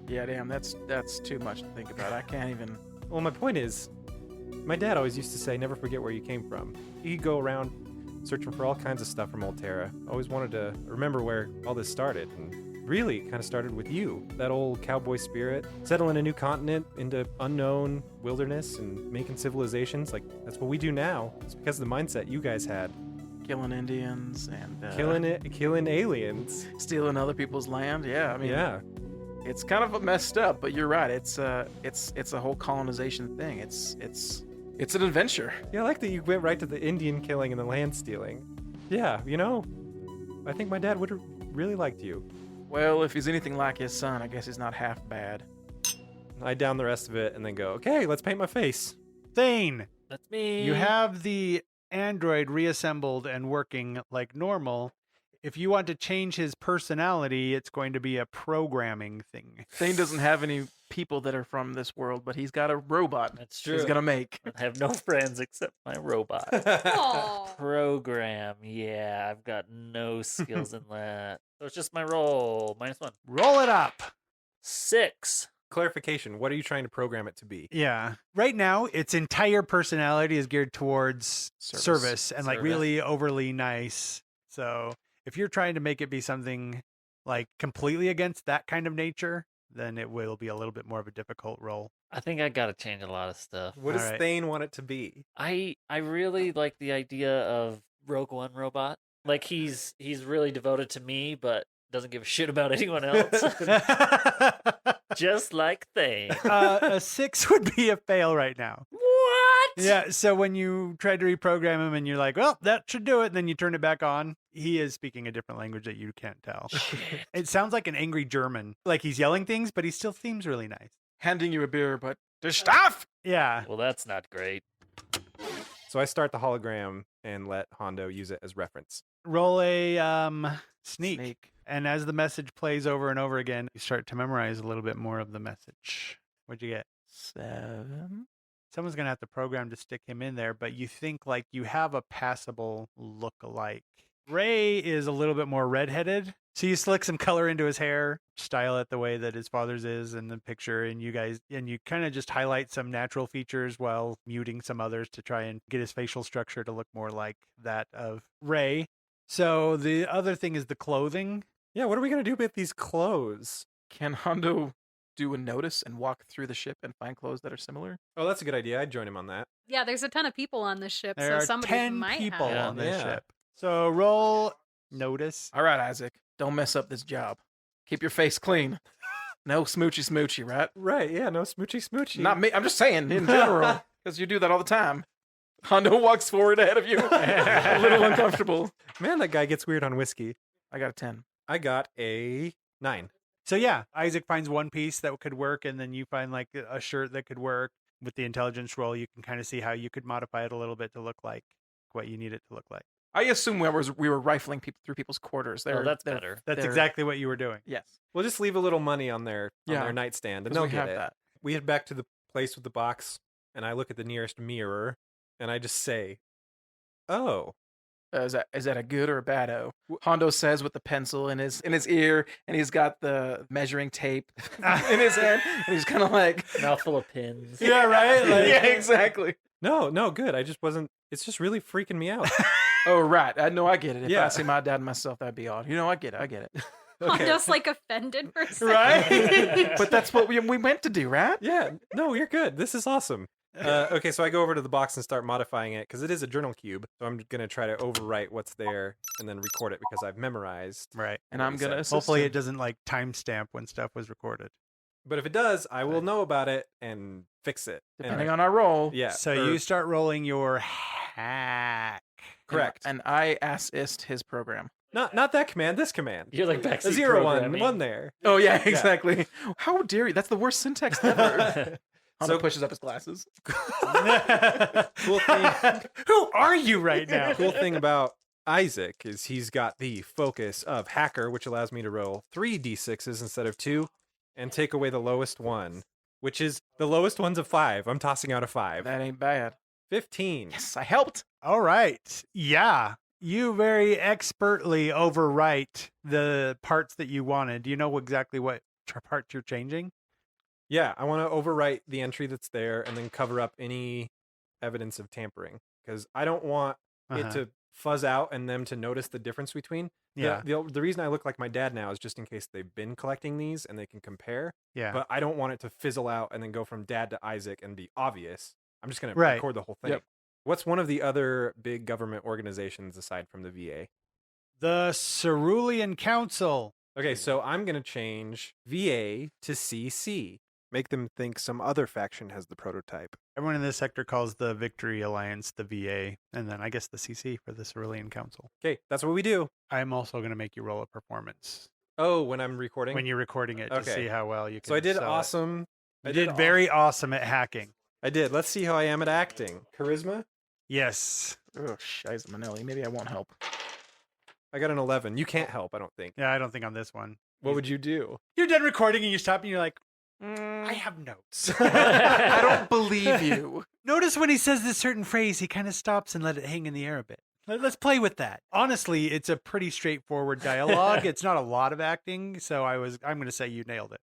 Speaker 1: Yeah, damn, that's too much to think about. I can't even.
Speaker 2: Well, my point is, my dad always used to say, never forget where you came from. He'd go around searching for all kinds of stuff from Old Terra. Always wanted to remember where all this started. And really kind of started with you, that old cowboy spirit, settling a new continent into unknown wilderness and making civilizations. Like, that's what we do now. It's because of the mindset you guys had.
Speaker 1: Killing Indians and
Speaker 2: Killing aliens.
Speaker 1: stealing other people's land. Yeah, I mean,
Speaker 2: Yeah.
Speaker 1: it's kind of messed up, but you're right. It's a whole colonization thing. It's an adventure.
Speaker 2: Yeah, I like that you went right to the Indian killing and the land stealing. Yeah, you know, I think my dad would have really liked you.
Speaker 1: Well, if he's anything like his son, I guess he's not half bad.
Speaker 2: I down the rest of it and then go, okay, let's paint my face.
Speaker 5: Thayne,
Speaker 3: That's me.
Speaker 5: you have the android reassembled and working like normal. If you want to change his personality, it's going to be a programming thing.
Speaker 1: Thayne doesn't have any people that are from this world, but he's got a robot
Speaker 3: That's
Speaker 1: he's
Speaker 3: true.
Speaker 1: gonna make.
Speaker 3: I have no friends except my robot.
Speaker 4: Aw.
Speaker 3: Program. Yeah, I've got no skills in that. So it's just my roll. -1.
Speaker 5: Roll it up.
Speaker 3: 6.
Speaker 2: Clarification, what are you trying to program it to be?
Speaker 5: Yeah. Right now, its entire personality is geared towards service and like
Speaker 3: Service.
Speaker 5: really overly nice. So if you're trying to make it be something like completely against that kind of nature, then it will be a little bit more of a difficult role.
Speaker 3: I think I got to change a lot of stuff.
Speaker 2: What does
Speaker 5: Alright.
Speaker 2: Thayne want it to be?
Speaker 3: I really like the idea of Rogue One robot. Like he's really devoted to me, but doesn't give a shit about anyone else. Just like Thayne.
Speaker 5: A 6 would be a fail right now.
Speaker 3: What?
Speaker 5: Yeah, so when you try to reprogram him and you're like, well, that should do it, and then you turn it back on, he is speaking a different language that you can't tell. It sounds like an angry German. Like he's yelling things, but he still seems really nice.
Speaker 1: Handing you a beer, but there's stuff.
Speaker 5: Yeah.
Speaker 3: Well, that's not great.
Speaker 2: So I start the hologram and let Hondo use it as reference.
Speaker 5: Roll a sneak. And as the message plays over and over again, you start to memorize a little bit more of the message. What'd you get?
Speaker 1: 7.
Speaker 5: Someone's going to have to program to stick him in there, but you think like you have a passable look-alike. Ray is a little bit more redheaded. So you slick some color into his hair, style it the way that his father's is in the picture, and you kind of just highlight some natural features while muting some others to try and get his facial structure to look more like that of Ray. So the other thing is the clothing.
Speaker 2: Yeah, what are we going to do with these clothes?
Speaker 1: Can Hondo do a notice and walk through the ship and find clothes that are similar?
Speaker 2: Oh, that's a good idea. I'd join him on that.
Speaker 4: Yeah, there's a ton of people on this ship,
Speaker 5: There
Speaker 4: so
Speaker 5: are
Speaker 4: somebody
Speaker 5: 10
Speaker 4: might
Speaker 5: people
Speaker 4: have.
Speaker 5: on this
Speaker 2: Yeah.
Speaker 5: ship. So roll notice.
Speaker 1: All right, Isaac. Don't mess up this job. Keep your face clean. No smoochy smoochy, right?
Speaker 2: Right, yeah, no smoochy smoochy.
Speaker 1: Not me. I'm just saying in general, because you do that all the time. Hondo walks forward ahead of you, a little uncomfortable.
Speaker 2: Man, that guy gets weird on whiskey.
Speaker 1: I got a 10.
Speaker 2: I got a 9.
Speaker 5: So yeah, Isaac finds one piece that could work, and then you find like a shirt that could work. With the intelligence roll, you can kind of see how you could modify it a little bit to look like what you need it to look like.
Speaker 1: I assume we were rifling people through people's quarters.
Speaker 3: That's better.
Speaker 5: That's
Speaker 1: they're-
Speaker 5: exactly what you were doing.
Speaker 1: Yes.
Speaker 2: We'll just leave a little money on their
Speaker 1: Yeah.
Speaker 2: nightstand, and
Speaker 1: 'Cause
Speaker 2: they'll
Speaker 1: we
Speaker 2: get
Speaker 1: have
Speaker 2: it.
Speaker 1: that.
Speaker 2: We head back to the place with the box, and I look at the nearest mirror, and I just say, "Oh,
Speaker 1: Is that a good or a bad O? Hondo says with the pencil in his ear, and he's got the measuring tape in his hand, and he's kind of like,
Speaker 3: Mouthful of pins.
Speaker 5: Yeah, right. Like,
Speaker 1: yeah, exactly.
Speaker 2: no, good. I just wasn't. It's just really freaking me out."
Speaker 1: Oh, right. I know. I get it. If
Speaker 2: Yeah.
Speaker 1: I see my dad and myself, that'd be odd. I get it.
Speaker 4: Hondo's like offended for a second.
Speaker 1: Right? But that's what we meant to do, right?
Speaker 2: Yeah, no, you're good. This is awesome. Okay, so I go over to the box and start modifying it because it is a journal cube. So I'm gonna try to overwrite what's there and then record it because I've memorized.
Speaker 5: right.
Speaker 1: And
Speaker 2: what
Speaker 1: I'm
Speaker 2: he
Speaker 1: gonna
Speaker 2: said.
Speaker 1: assist
Speaker 5: Hopefully,
Speaker 1: him.
Speaker 5: it doesn't like timestamp when stuff was recorded.
Speaker 2: But if it does, I will know about it and fix it.
Speaker 1: Depending on our roll.
Speaker 2: Yeah.
Speaker 5: So
Speaker 2: or-
Speaker 5: you start rolling your hack.
Speaker 2: correct.
Speaker 1: And I assist his program.
Speaker 2: Not that command. This command.
Speaker 3: You're like
Speaker 2: A
Speaker 3: backseat
Speaker 2: 0 1
Speaker 3: programming.
Speaker 2: 1 there.
Speaker 1: Oh yeah, exactly. How dare you? That's the worst syntax ever. Hondo
Speaker 2: So-
Speaker 1: pushes up his glasses.
Speaker 2: Cool thing.
Speaker 5: Who are you right now?
Speaker 2: Cool thing about Isaac is he's got the focus of hacker, which allows me to roll 3 d6s instead of 2, and take away the lowest one, which is the lowest one's a 5. I'm tossing out a 5.
Speaker 1: That ain't bad.
Speaker 2: 15.
Speaker 1: Yes, I helped.
Speaker 5: All right. Yeah. You very expertly overwrite the parts that you wanted. Do you know exactly what parts you're changing?
Speaker 2: Yeah, I want to overwrite the entry that's there and then cover up any evidence of tampering because I don't want it to fuzz out and them to notice the difference between.
Speaker 5: Yeah.
Speaker 2: The reason I look like my dad now is just in case they've been collecting these and they can compare.
Speaker 5: Yeah.
Speaker 2: But I don't want it to fizzle out and then go from dad to Isaac and be obvious. I'm just going to
Speaker 5: Right.
Speaker 2: record the whole thing.
Speaker 1: Yep.
Speaker 2: What's one of the other big government organizations aside from the VA?
Speaker 5: The Cerulean Council.
Speaker 2: Okay, so I'm going to change VA to CC. Make them think some other faction has the prototype.
Speaker 5: Everyone in this sector calls the Victory Alliance the VA, and then I guess the CC for the Cerulean Council.
Speaker 2: Okay, that's what we do.
Speaker 5: I'm also going to make you roll a performance
Speaker 2: Oh, when I'm recording?
Speaker 5: when you're recording it to
Speaker 2: Okay.
Speaker 5: see how well you can.
Speaker 2: So I did
Speaker 5: sell it.
Speaker 2: awesome.
Speaker 5: You did very awesome at hacking.
Speaker 2: I did. Let's see how I am at acting. Charisma?
Speaker 5: Yes.
Speaker 1: Oh, shiza Manelli. Maybe I won't help.
Speaker 2: I got an 11. You can't help, I don't think.
Speaker 5: Yeah, I don't think on this one.
Speaker 2: What would you do?
Speaker 5: You're done recording and you stop and you're like, I
Speaker 1: I
Speaker 5: have notes.
Speaker 1: don't believe you.
Speaker 5: Notice when he says this certain phrase, he kind of stops and let it hang in the air a bit. Let's play with that. Honestly, it's a pretty straightforward dialogue. It's not a lot of acting, so I'm going to say you nailed it.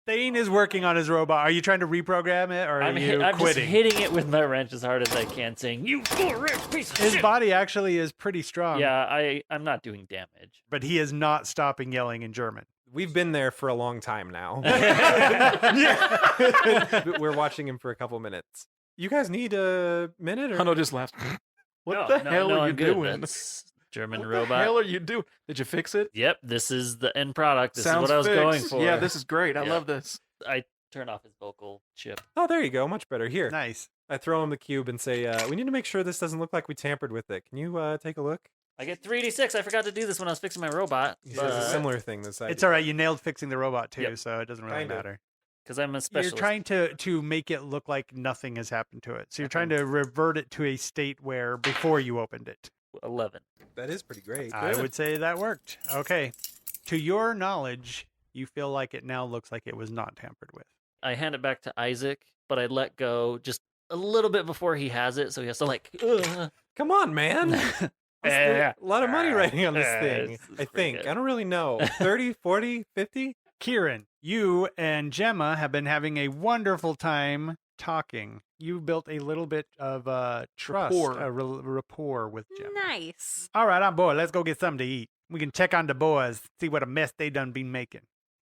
Speaker 5: Thayne is working on his robot. Are you trying to reprogram it, or are
Speaker 3: I'm
Speaker 5: you
Speaker 3: just
Speaker 5: quitting?
Speaker 3: hitting it with my wrench as hard as I can, saying, "You full-rich piece of
Speaker 5: His
Speaker 3: shit!"
Speaker 5: body actually is pretty strong.
Speaker 3: Yeah, I'm not doing damage.
Speaker 5: But he is not stopping yelling in German.
Speaker 2: We've been there for a long time now. We're watching him for a couple minutes. You guys need a minute? Or...
Speaker 1: Hondo just laughs. What
Speaker 3: No,
Speaker 1: the
Speaker 3: no,
Speaker 1: hell
Speaker 3: no,
Speaker 1: are you
Speaker 3: I'm good.
Speaker 1: doing?
Speaker 3: That's German
Speaker 1: What
Speaker 3: robot.
Speaker 1: the hell are you doing? Did you fix it?
Speaker 3: Yep, this is the end product. This
Speaker 1: Sounds
Speaker 3: is what I was
Speaker 1: fixed.
Speaker 3: going for.
Speaker 1: Yeah, this is great. I
Speaker 3: Yeah.
Speaker 1: love this.
Speaker 3: I turn off his vocal chip.
Speaker 2: Oh, there you go. Much better. Here.
Speaker 5: Nice.
Speaker 2: I throw him the cube and say, we need to make sure this doesn't look like we tampered with it. Can you take a look?
Speaker 3: I get 3d6. I forgot to do this when I was fixing my robot.
Speaker 2: He says a
Speaker 3: But
Speaker 2: similar thing this
Speaker 5: It's all right. You nailed fixing the robot too,
Speaker 3: Yep.
Speaker 5: so it doesn't really
Speaker 2: Kinda.
Speaker 5: matter.
Speaker 3: because I'm a
Speaker 5: You're
Speaker 3: specialist.
Speaker 5: trying to make it look like nothing has happened to it. So you're trying to revert it to a state where before you opened it.
Speaker 3: 11.
Speaker 2: That is pretty great.
Speaker 5: I would say that worked. Okay. To your knowledge, you feel like it now looks like it was not tampered with.
Speaker 3: I hand it back to Isaac, but I let go just a little bit before he has it, so he has to like.
Speaker 2: Come on, man. A lot of money riding on this thing,
Speaker 3: This is
Speaker 2: I
Speaker 3: pretty
Speaker 2: think.
Speaker 3: good.
Speaker 2: I don't really know. 30, 40, 50?
Speaker 5: Kieran, you and Gemma have been having a wonderful time talking. You built a little bit of trust,
Speaker 1: Rapport.
Speaker 5: a rapport with Gemma.
Speaker 4: Nice.
Speaker 5: All right, I'm bored. Let's go get something to eat. We can check on the boys, see what a mess they done been making.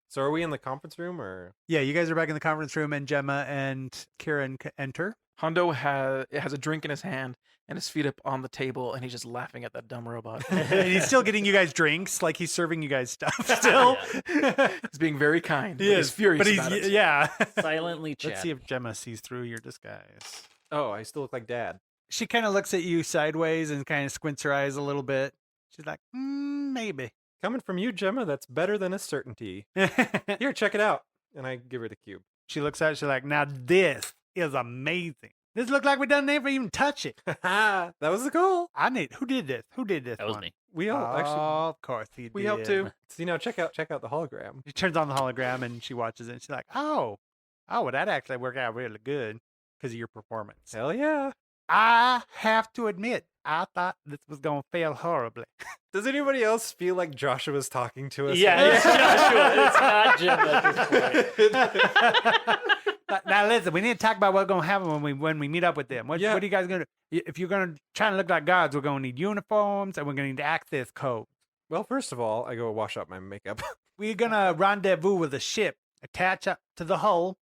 Speaker 2: So are we in the conference room or?
Speaker 5: Yeah, you guys are back in the conference room, and Gemma and Kieran enter.
Speaker 1: Hondo has a drink in his hand and his feet up on the table, and he's just laughing at that dumb robot.
Speaker 5: And he's still getting you guys drinks, like he's serving you guys stuff still.
Speaker 1: He's being very kind.
Speaker 5: He
Speaker 1: but
Speaker 5: is
Speaker 1: he's furious
Speaker 5: but he's
Speaker 1: about it.
Speaker 5: yeah.
Speaker 3: Silently chat.
Speaker 5: Let's see if Gemma sees through your disguise.
Speaker 2: Oh, I still look like Dad.
Speaker 5: She kind of looks at you sideways and kind of squints her eyes a little bit. She's like, maybe.
Speaker 2: Coming from you, Gemma, that's better than a certainty. Here, check it out. And I give her the cube.
Speaker 5: She looks at it. She's like, now this is amazing. This looked like we done never even touch it.
Speaker 2: That was the goal.
Speaker 5: Who did this? Who did this?
Speaker 3: That was
Speaker 5: one?
Speaker 3: me.
Speaker 2: We all actually.
Speaker 5: Oh, of course he did.
Speaker 1: We help too.
Speaker 2: See now, check out the hologram.
Speaker 5: She turns on the hologram and she watches it. And she's like, oh, well, that actually worked out really good because of your performance.
Speaker 2: Hell yeah.
Speaker 5: I have to admit, I thought this was going to fail horribly.
Speaker 2: Does anybody else feel like Joshua's talking to us?
Speaker 3: Yeah, it's Joshua. It's not Jim at this point.
Speaker 5: Now listen, we need to talk about what's going to happen when we meet up with them. What
Speaker 2: Yeah.
Speaker 5: are you guys going to do? If you're going to try and look like gods, we're going to need uniforms and we're going to need access codes.
Speaker 2: Well, first of all, I go wash up my makeup.
Speaker 5: We're going to rendezvous with a ship, attach up to the hull,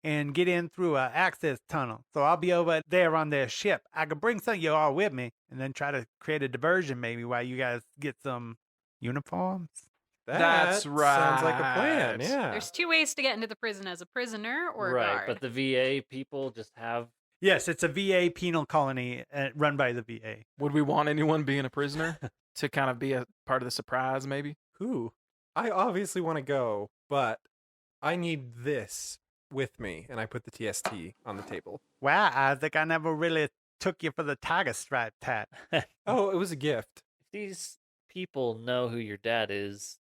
Speaker 5: and get in through an access tunnel. So I'll be over there on their ship. I could bring some of you all with me and then try to create a diversion maybe while you guys get some uniforms.
Speaker 1: That's
Speaker 2: That Sounds like a plan.
Speaker 1: right.
Speaker 2: Yeah.
Speaker 4: There's two ways to get into the prison: as a prisoner or a
Speaker 3: Right,
Speaker 4: guard.
Speaker 3: but the VA people just have.
Speaker 5: Yes, it's a VA penal colony run by the VA.
Speaker 1: Would we want anyone being a prisoner to kind of be a part of the surprise, maybe?
Speaker 2: Who? I obviously want to go, but I need this with me. And I put the TST on the table.
Speaker 5: Wow, Isaac, I never really took you for the tiger stripe tat.
Speaker 2: Oh, it was a gift.
Speaker 3: If these people know who your dad is,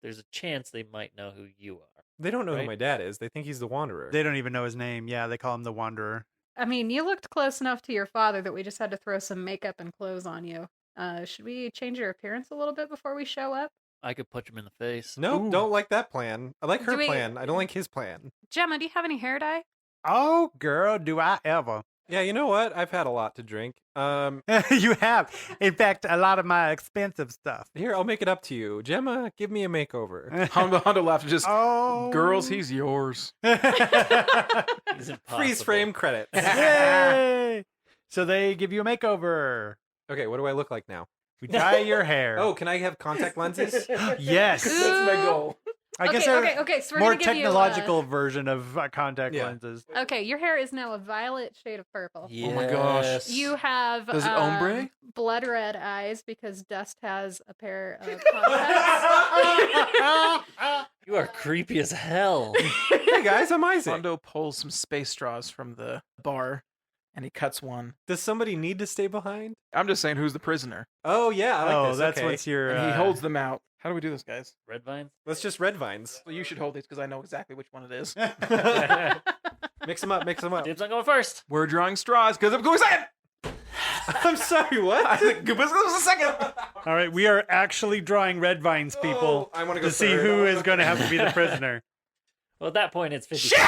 Speaker 3: there's a chance they might know who you are.
Speaker 2: They don't know who
Speaker 3: Right.
Speaker 2: my dad is. They think he's the Wanderer.
Speaker 5: They don't even know his name. Yeah, they call him the Wanderer.
Speaker 4: I mean, you looked close enough to your father that we just had to throw some makeup and clothes on you. Should we change your appearance a little bit before we show up?
Speaker 3: I could punch him in the face.
Speaker 2: Nope,
Speaker 1: Ooh.
Speaker 2: don't like that plan. I like her
Speaker 4: Do we-
Speaker 2: plan. I don't like his plan.
Speaker 4: Gemma, do you have any hair dye?
Speaker 5: Oh, girl, do I ever.
Speaker 2: Yeah, you know what? I've had a lot to drink.
Speaker 5: You have. In fact, a lot of my expensive stuff.
Speaker 2: Here, I'll make it up to you. Gemma, give me a makeover.
Speaker 1: Hondo laughed. Just
Speaker 5: Oh.
Speaker 1: girls, he's yours.
Speaker 3: He's impossible.
Speaker 2: Freeze frame credits.
Speaker 5: Yay! So they give you a makeover.
Speaker 2: Okay, what do I look like now?
Speaker 5: We dye your hair.
Speaker 2: Oh, can I have contact lenses?
Speaker 5: yes.
Speaker 1: That's my goal.
Speaker 5: I guess
Speaker 4: okay. So we're
Speaker 5: more
Speaker 4: gonna give
Speaker 5: technological version of contact
Speaker 2: Yeah.
Speaker 5: lenses.
Speaker 4: you. Okay, your hair is now a violet shade of purple.
Speaker 1: Oh my gosh.
Speaker 3: Yes.
Speaker 4: You have
Speaker 1: Does it ombre?
Speaker 4: blood red eyes because Dust has a pair of contacts.
Speaker 3: You are creepy as hell.
Speaker 2: Hey guys, I'm Isaac.
Speaker 1: Hondo pulls some space straws from the bar, and he cuts one.
Speaker 2: Does somebody need to stay behind?
Speaker 1: I'm just saying, who's the prisoner?
Speaker 2: Oh yeah, I like
Speaker 5: Oh,
Speaker 2: this.
Speaker 5: that's
Speaker 2: okay.
Speaker 5: what's your.
Speaker 1: And he holds them out. How do we do this, guys?
Speaker 3: Red vines?
Speaker 2: Let's just red vines.
Speaker 1: Well, you should hold these because I know exactly which one it is.
Speaker 2: Mix them up. Mix them up.
Speaker 3: Dibs on going first.
Speaker 1: We're drawing straws because I'm going second.
Speaker 2: I'm sorry. What?
Speaker 1: I think Goobas goes second.
Speaker 5: All right, we are actually drawing red vines, people,
Speaker 2: Oh, I want to go
Speaker 5: to see
Speaker 2: third.
Speaker 5: who is going to have to be the prisoner.
Speaker 3: Well, at that point, it's 50.
Speaker 1: Shit!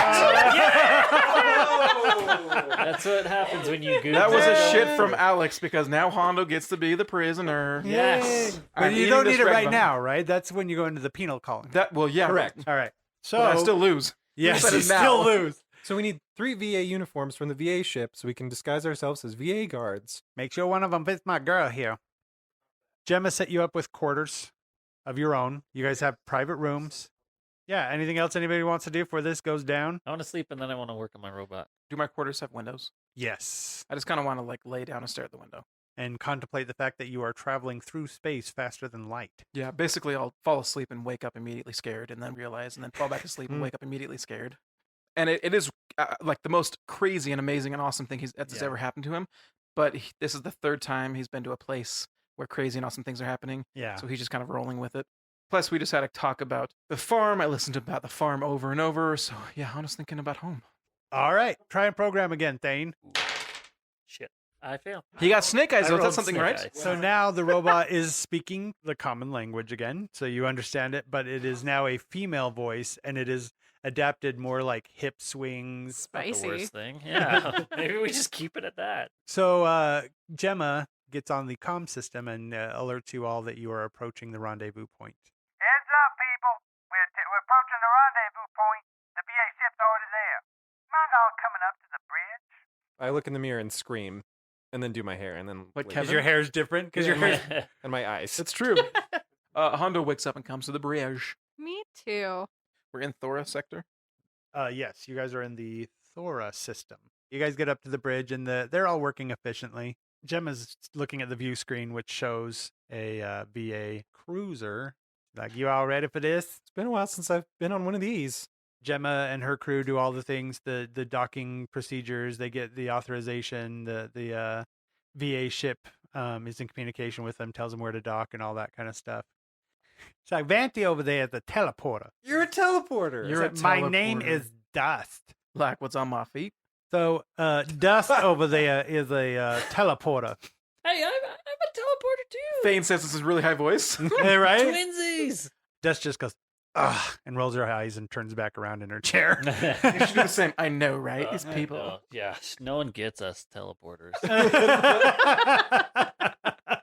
Speaker 3: That's what happens when you goof.
Speaker 1: That was a
Speaker 3: it.
Speaker 1: shit from Alex because now Hondo gets to be the prisoner.
Speaker 3: Yes.
Speaker 5: But
Speaker 1: I'm
Speaker 5: you
Speaker 1: eating
Speaker 5: don't
Speaker 1: this
Speaker 5: need it
Speaker 1: red
Speaker 5: right
Speaker 1: vine.
Speaker 5: now, right? That's when you go into the penal colony.
Speaker 1: That yeah,
Speaker 2: Correct.
Speaker 5: All right. So
Speaker 1: But I still lose.
Speaker 5: yes,
Speaker 1: said
Speaker 5: you
Speaker 1: it now.
Speaker 5: still lose.
Speaker 2: So we need 3 VA uniforms from the VA ship so we can disguise ourselves as VA guards.
Speaker 5: Make sure one of them fits my girl here. Gemma set you up with quarters of your own. You guys have private rooms. Yeah. Anything else anybody wants to do before this goes down?
Speaker 3: I want to sleep and then I want to work on my robot.
Speaker 1: Do my quarters have windows?
Speaker 5: Yes.
Speaker 1: I just kind of want to like lay down and stare at the window.
Speaker 5: And contemplate the fact that you are traveling through space faster than light.
Speaker 1: Yeah, basically I'll fall asleep and wake up immediately scared, and then realize, and then fall back asleep and wake up immediately scared. And it is like the most crazy and amazing and awesome thing that's
Speaker 5: Yeah.
Speaker 1: ever happened to him. But this is the third time he's been to a place where crazy and awesome things are happening.
Speaker 5: Yeah.
Speaker 1: So he's just kind of rolling with it. Plus, we just had a talk about the farm. I listened about the farm over and over. So yeah, I'm just thinking about home.
Speaker 5: All right. Try and program again, Thayne.
Speaker 3: Shit. I fail.
Speaker 1: He got snake eyes,
Speaker 3: I
Speaker 1: though.
Speaker 3: rolled
Speaker 1: That's something,
Speaker 3: snake
Speaker 1: right?
Speaker 3: eyes.
Speaker 5: So now the robot is speaking the common language again, so you understand it, but it is now a female voice, and it is adapted more like hip swings.
Speaker 3: Not the
Speaker 4: Spicy.
Speaker 3: worst thing. Yeah. Maybe we just keep it at that.
Speaker 5: So Gemma gets on the comm system and alerts you all that you are approaching the rendezvous point.
Speaker 7: Heads up, people. We're approaching the rendezvous point. The BA ship's already there. Mind all coming up to the bridge?
Speaker 2: I look in the mirror and scream, and then do my hair, and then
Speaker 1: Like
Speaker 2: leave.
Speaker 1: Kevin?
Speaker 5: Because your hair is different? Because your hair
Speaker 2: and my eyes.
Speaker 1: That's true. Hondo wakes up and comes to the bridge.
Speaker 4: Me too.
Speaker 1: We're in Thora sector.
Speaker 5: Yes, you guys are in the Thora system. You guys get up to the bridge, and they're all working efficiently. Gemma's looking at the view screen, which shows a BA cruiser. Like, you all ready for this?
Speaker 2: It's been a while since I've been on one of these.
Speaker 5: Gemma and her crew do all the things, the docking procedures. They get the authorization. The VA ship is in communication with them, tells them where to dock and all that kind of stuff. It's like, Vanti over there is the teleporter.
Speaker 2: You're a teleporter.
Speaker 1: You're a
Speaker 5: My name
Speaker 1: teleporter.
Speaker 5: is Dust.
Speaker 1: Like what's on my feet.
Speaker 5: So Dust over there is a teleporter.
Speaker 3: Hey, I'm a teleporter too.
Speaker 1: Thayne says this is really high voice.
Speaker 5: Hey, right?
Speaker 3: Twinsies.
Speaker 5: Dust just goes, ugh, and rolls her eyes and turns back around in her chair.
Speaker 1: You should do the same. I know, right? These
Speaker 3: I
Speaker 1: people.
Speaker 3: know. Yeah, no one gets us teleporters.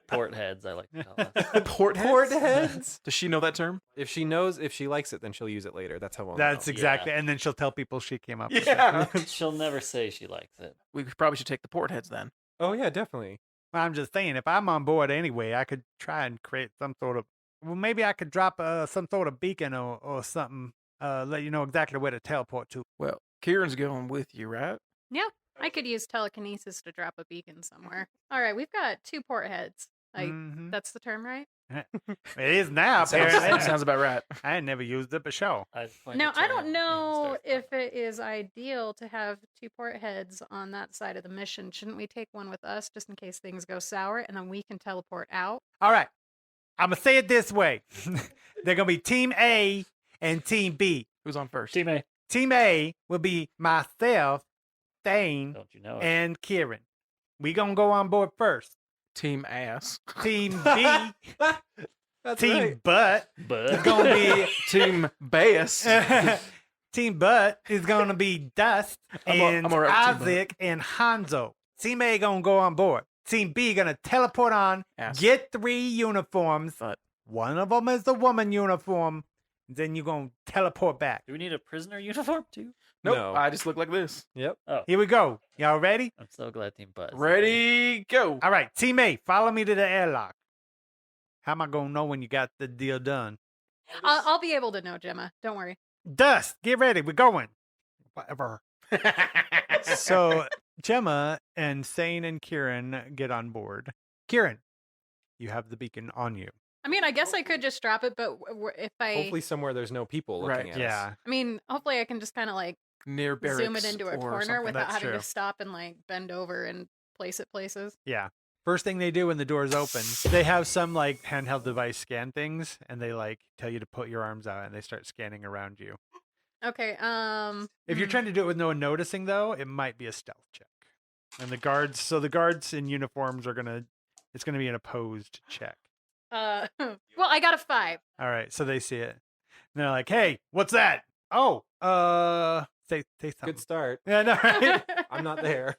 Speaker 3: Port heads, I like to call us.
Speaker 1: Port
Speaker 2: Port
Speaker 1: heads?
Speaker 2: heads.
Speaker 1: Does she know that term?
Speaker 2: If she likes it, then she'll use it later. That's how we'll
Speaker 5: That's
Speaker 2: know.
Speaker 5: exactly. And then she'll tell people she came up with
Speaker 1: Yeah.
Speaker 3: She'll never say she likes it.
Speaker 1: We probably should take the port heads then.
Speaker 2: Oh yeah, definitely.
Speaker 5: Well, I'm just saying, if I'm on board anyway, I could try and create some sort of. Well, maybe I could drop some sort of beacon or something. Let you know exactly where to teleport to.
Speaker 1: Well, Kieran's going with you, right?
Speaker 4: Yeah, I could use telekinesis to drop a beacon somewhere. All right, we've got 2 port heads. Like,
Speaker 5: Mhm.
Speaker 4: that's the term, right?
Speaker 5: It is now,
Speaker 1: Sounds,
Speaker 5: apparently.
Speaker 1: sounds about right.
Speaker 5: I ain't never used it, but sure.
Speaker 4: Now, I don't know if it is ideal to have 2 port heads on that side of the mission. Shouldn't we take one with us just in case things go sour and then we can teleport out?
Speaker 5: All right. I'm going to say it this way. They're going to be Team A and Team B.
Speaker 1: Who's on first?
Speaker 3: Team A.
Speaker 5: Team A will be myself, Thayne,
Speaker 3: Don't you know it?
Speaker 5: and Kieran. We going to go on board first.
Speaker 1: Team ass.
Speaker 5: Team B,
Speaker 2: That's
Speaker 5: Team
Speaker 2: right.
Speaker 5: Butt is
Speaker 3: But
Speaker 5: going to
Speaker 1: Team bass.
Speaker 5: be... Team Butt is going to be Dust and
Speaker 1: I'm all right with Team
Speaker 5: Isaac and Hanzo. Team A going to go on board. Team B going to teleport on,
Speaker 1: Ass.
Speaker 5: get 3 uniforms.
Speaker 1: Butt.
Speaker 5: One of them is the woman uniform. Then you're going to teleport back.
Speaker 3: do we need a prisoner uniform too?
Speaker 1: Nope.
Speaker 2: No.
Speaker 1: I just look like this.
Speaker 2: Yep.
Speaker 5: Here we go. Y'all ready?
Speaker 3: I'm so glad Team Buzz.
Speaker 1: Ready, go.
Speaker 5: All right, Team A, follow me to the airlock. How am I going to know when you got the deal done?
Speaker 4: I'll be able to know, Gemma. Don't worry.
Speaker 5: Dust, get ready. We're going. Whatever. So Gemma and Thayne and Kieran get on board. Kieran, you have the beacon on you.
Speaker 4: I mean, I guess I could just drop it, but if I...
Speaker 2: Hopefully somewhere there's no people looking
Speaker 1: Right,
Speaker 2: at us.
Speaker 5: Yeah.
Speaker 4: I mean, hopefully I can just kind of like
Speaker 1: Near barracks
Speaker 4: zoom it into a
Speaker 1: or
Speaker 4: corner
Speaker 1: something.
Speaker 4: without
Speaker 5: That's
Speaker 4: having
Speaker 5: true.
Speaker 4: to stop and like bend over and place it places.
Speaker 5: Yeah. First thing they do when the doors open, they have some like handheld device scan things, and they like tell you to put your arms out, and they start scanning around you.
Speaker 4: Okay.
Speaker 5: If you're trying to do it with no one noticing, though, it might be a stealth check. And the guards in uniforms it's gonna be an opposed check.
Speaker 4: well, I got a 5.
Speaker 5: All right, so they see it. And they're like, "Hey, what's that?" Oh, say something.
Speaker 2: Good start.
Speaker 5: Yeah, no, right?
Speaker 2: I'm not there.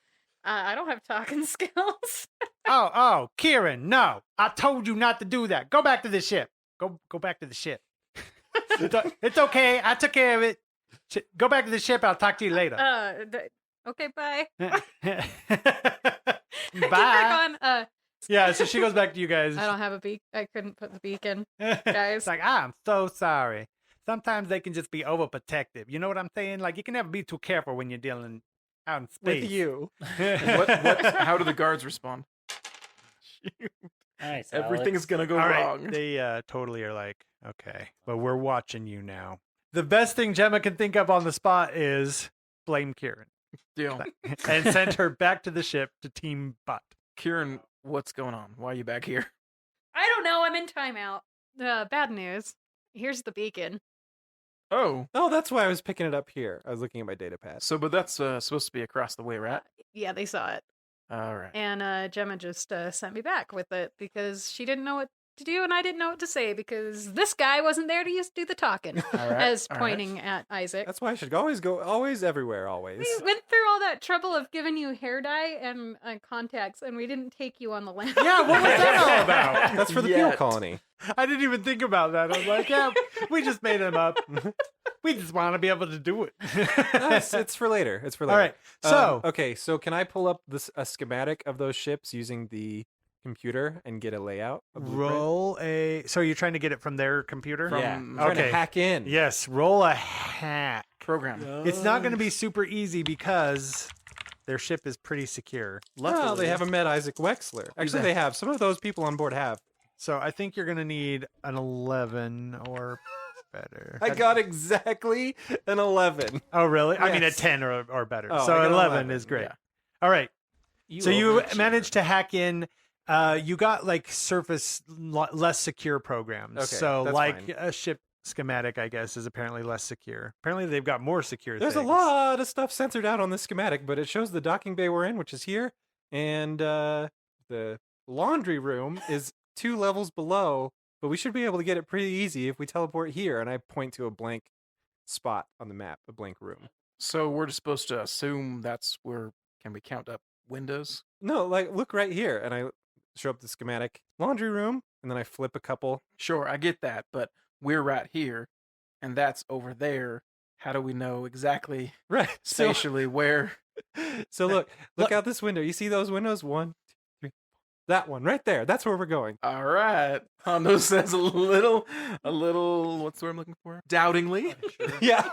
Speaker 4: I don't have talking skills.
Speaker 5: Oh, Kieran, no. I told you not to do that. Go back to the ship. Go back to the ship. It's okay. I took care of it. Go back to the ship. I'll talk to you later.
Speaker 4: Okay, bye.
Speaker 5: Bye.
Speaker 4: Keep back on.
Speaker 5: Yeah, so she goes back to you guys.
Speaker 4: I don't have a beak. I couldn't put the beacon.
Speaker 5: It's like, I'm so sorry. Sometimes they can just be overprotective. You know what I'm saying? Like, you can never be too careful when you're dealing out in space.
Speaker 2: With you.
Speaker 1: How do the guards respond?
Speaker 3: Nice.
Speaker 1: Everything's gonna go
Speaker 5: All right,
Speaker 1: wrong.
Speaker 5: they totally are like, okay, but we're watching you now. The best thing Gemma can think of on the spot is blame Kieran
Speaker 1: Deal.
Speaker 5: and send her back to the ship to Team Butt.
Speaker 1: Kieran, what's going on? Why are you back here?
Speaker 4: I don't know. I'm in timeout. Bad news. Here's the beacon.
Speaker 1: Oh,
Speaker 2: Oh, that's why I was picking it up here. I was looking at my data pad.
Speaker 1: so but that's supposed to be across the way, right?
Speaker 4: Yeah, they saw it.
Speaker 1: All right.
Speaker 4: And Gemma just sent me back with it because she didn't know what to do and I didn't know what to say because this guy wasn't there to do the talking.
Speaker 1: All right.
Speaker 4: As
Speaker 1: all right.
Speaker 4: pointing at Isaac.
Speaker 2: That's why I should always go, always everywhere, always.
Speaker 4: We went through all that trouble of giving you hair dye and contacts, and we didn't take you on the land.
Speaker 5: Yeah, what was that all about?
Speaker 2: That's for the penal
Speaker 1: Yet.
Speaker 2: colony.
Speaker 5: I didn't even think about that. I was like, yeah, we just made them up. We just want to be able to do it.
Speaker 2: It's for later. It's for later.
Speaker 5: All right. So,
Speaker 2: okay. So can I pull up a schematic of those ships using the computer and get a layout? A blueprint?
Speaker 5: roll a. So you're trying to get it from their computer?
Speaker 2: Yeah.
Speaker 1: From-
Speaker 2: I'm trying to
Speaker 5: Okay.
Speaker 2: hack in.
Speaker 5: Yes. Roll a hack.
Speaker 1: Program.
Speaker 5: It's not going to be super easy because their ship is pretty secure.
Speaker 2: Well, they haven't met Isaac Wexler. Actually, they have. Some of those people on board have.
Speaker 5: So I think you're going to need an 11 or better.
Speaker 2: I got exactly an 11.
Speaker 5: Oh, really? I mean, a
Speaker 2: Yes.
Speaker 5: 10 or better.
Speaker 2: Oh,
Speaker 5: so
Speaker 2: I got
Speaker 5: 11 is great.
Speaker 2: yeah.
Speaker 5: All right. So you
Speaker 3: overachieved.
Speaker 5: managed to hack in. You got like surface less secure programs.
Speaker 2: Okay,
Speaker 5: so
Speaker 2: that's
Speaker 5: like
Speaker 2: fine.
Speaker 5: a ship schematic, I guess, is apparently less secure. Apparently they've got more secure
Speaker 2: There's
Speaker 5: things.
Speaker 2: a lot of stuff censored out on this schematic, but it shows the docking bay we're in, which is here, and the laundry room is 2 levels below, but we should be able to get it pretty easy if we teleport here, and I point to a blank spot on the map, a blank room.
Speaker 1: So we're just supposed to assume that's where. Can we count up windows?
Speaker 2: No, like, look right here, and I show up the schematic laundry room, and then I flip a couple.
Speaker 1: Sure, I get that, but we're right here, and that's over there. How do we know exactly
Speaker 2: Right.
Speaker 1: spatially where?
Speaker 2: So look out this window. You see those windows? 1, 2, 3. That one right there. That's where we're going.
Speaker 1: All right. Hondo says a little. What's the word I'm looking for? Doubtingly.
Speaker 2: Yeah.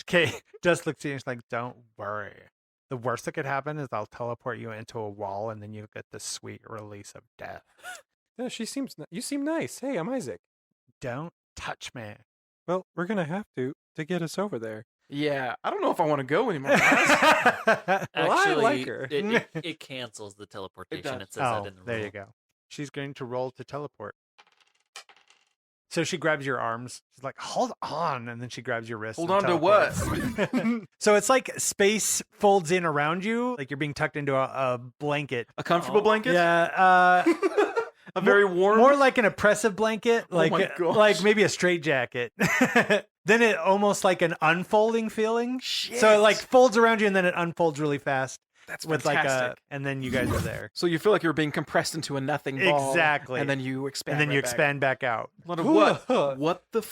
Speaker 5: Okay, just looks at you and it's like, don't worry. The worst that could happen is I'll teleport you into a wall and then you get the sweet release of death.
Speaker 2: Yeah, you seem nice. Hey, I'm Isaac.
Speaker 5: Don't touch me.
Speaker 2: Well, we're gonna have to get us over there.
Speaker 1: Yeah, I don't know if I want to go anymore. guys.
Speaker 2: Well, I
Speaker 3: Actually,
Speaker 2: like her.
Speaker 3: it cancels the teleportation.
Speaker 1: does.
Speaker 3: It says
Speaker 5: Oh,
Speaker 3: that in the
Speaker 5: there
Speaker 3: rule.
Speaker 5: you go. She's going to roll to teleport. So she grabs your arms. She's like, hold on. And then she grabs your wrist.
Speaker 1: Hold
Speaker 5: and
Speaker 1: on to what?
Speaker 5: teleports. So it's like space folds in around you, like you're being tucked into a blanket.
Speaker 1: A comfortable blanket?
Speaker 5: Yeah.
Speaker 1: A very warm.
Speaker 5: More like an oppressive blanket, like
Speaker 1: my gosh.
Speaker 5: like maybe a straitjacket. Then it almost like an unfolding feeling. So it like folds around you and then it unfolds really fast.
Speaker 1: That's
Speaker 5: with
Speaker 1: fantastic.
Speaker 5: like and then you guys are there.
Speaker 1: So you feel like you're being compressed into a nothing ball.
Speaker 5: Exactly.
Speaker 1: And then you expand.
Speaker 5: And then you
Speaker 1: right back.
Speaker 5: expand back out.
Speaker 1: What? What the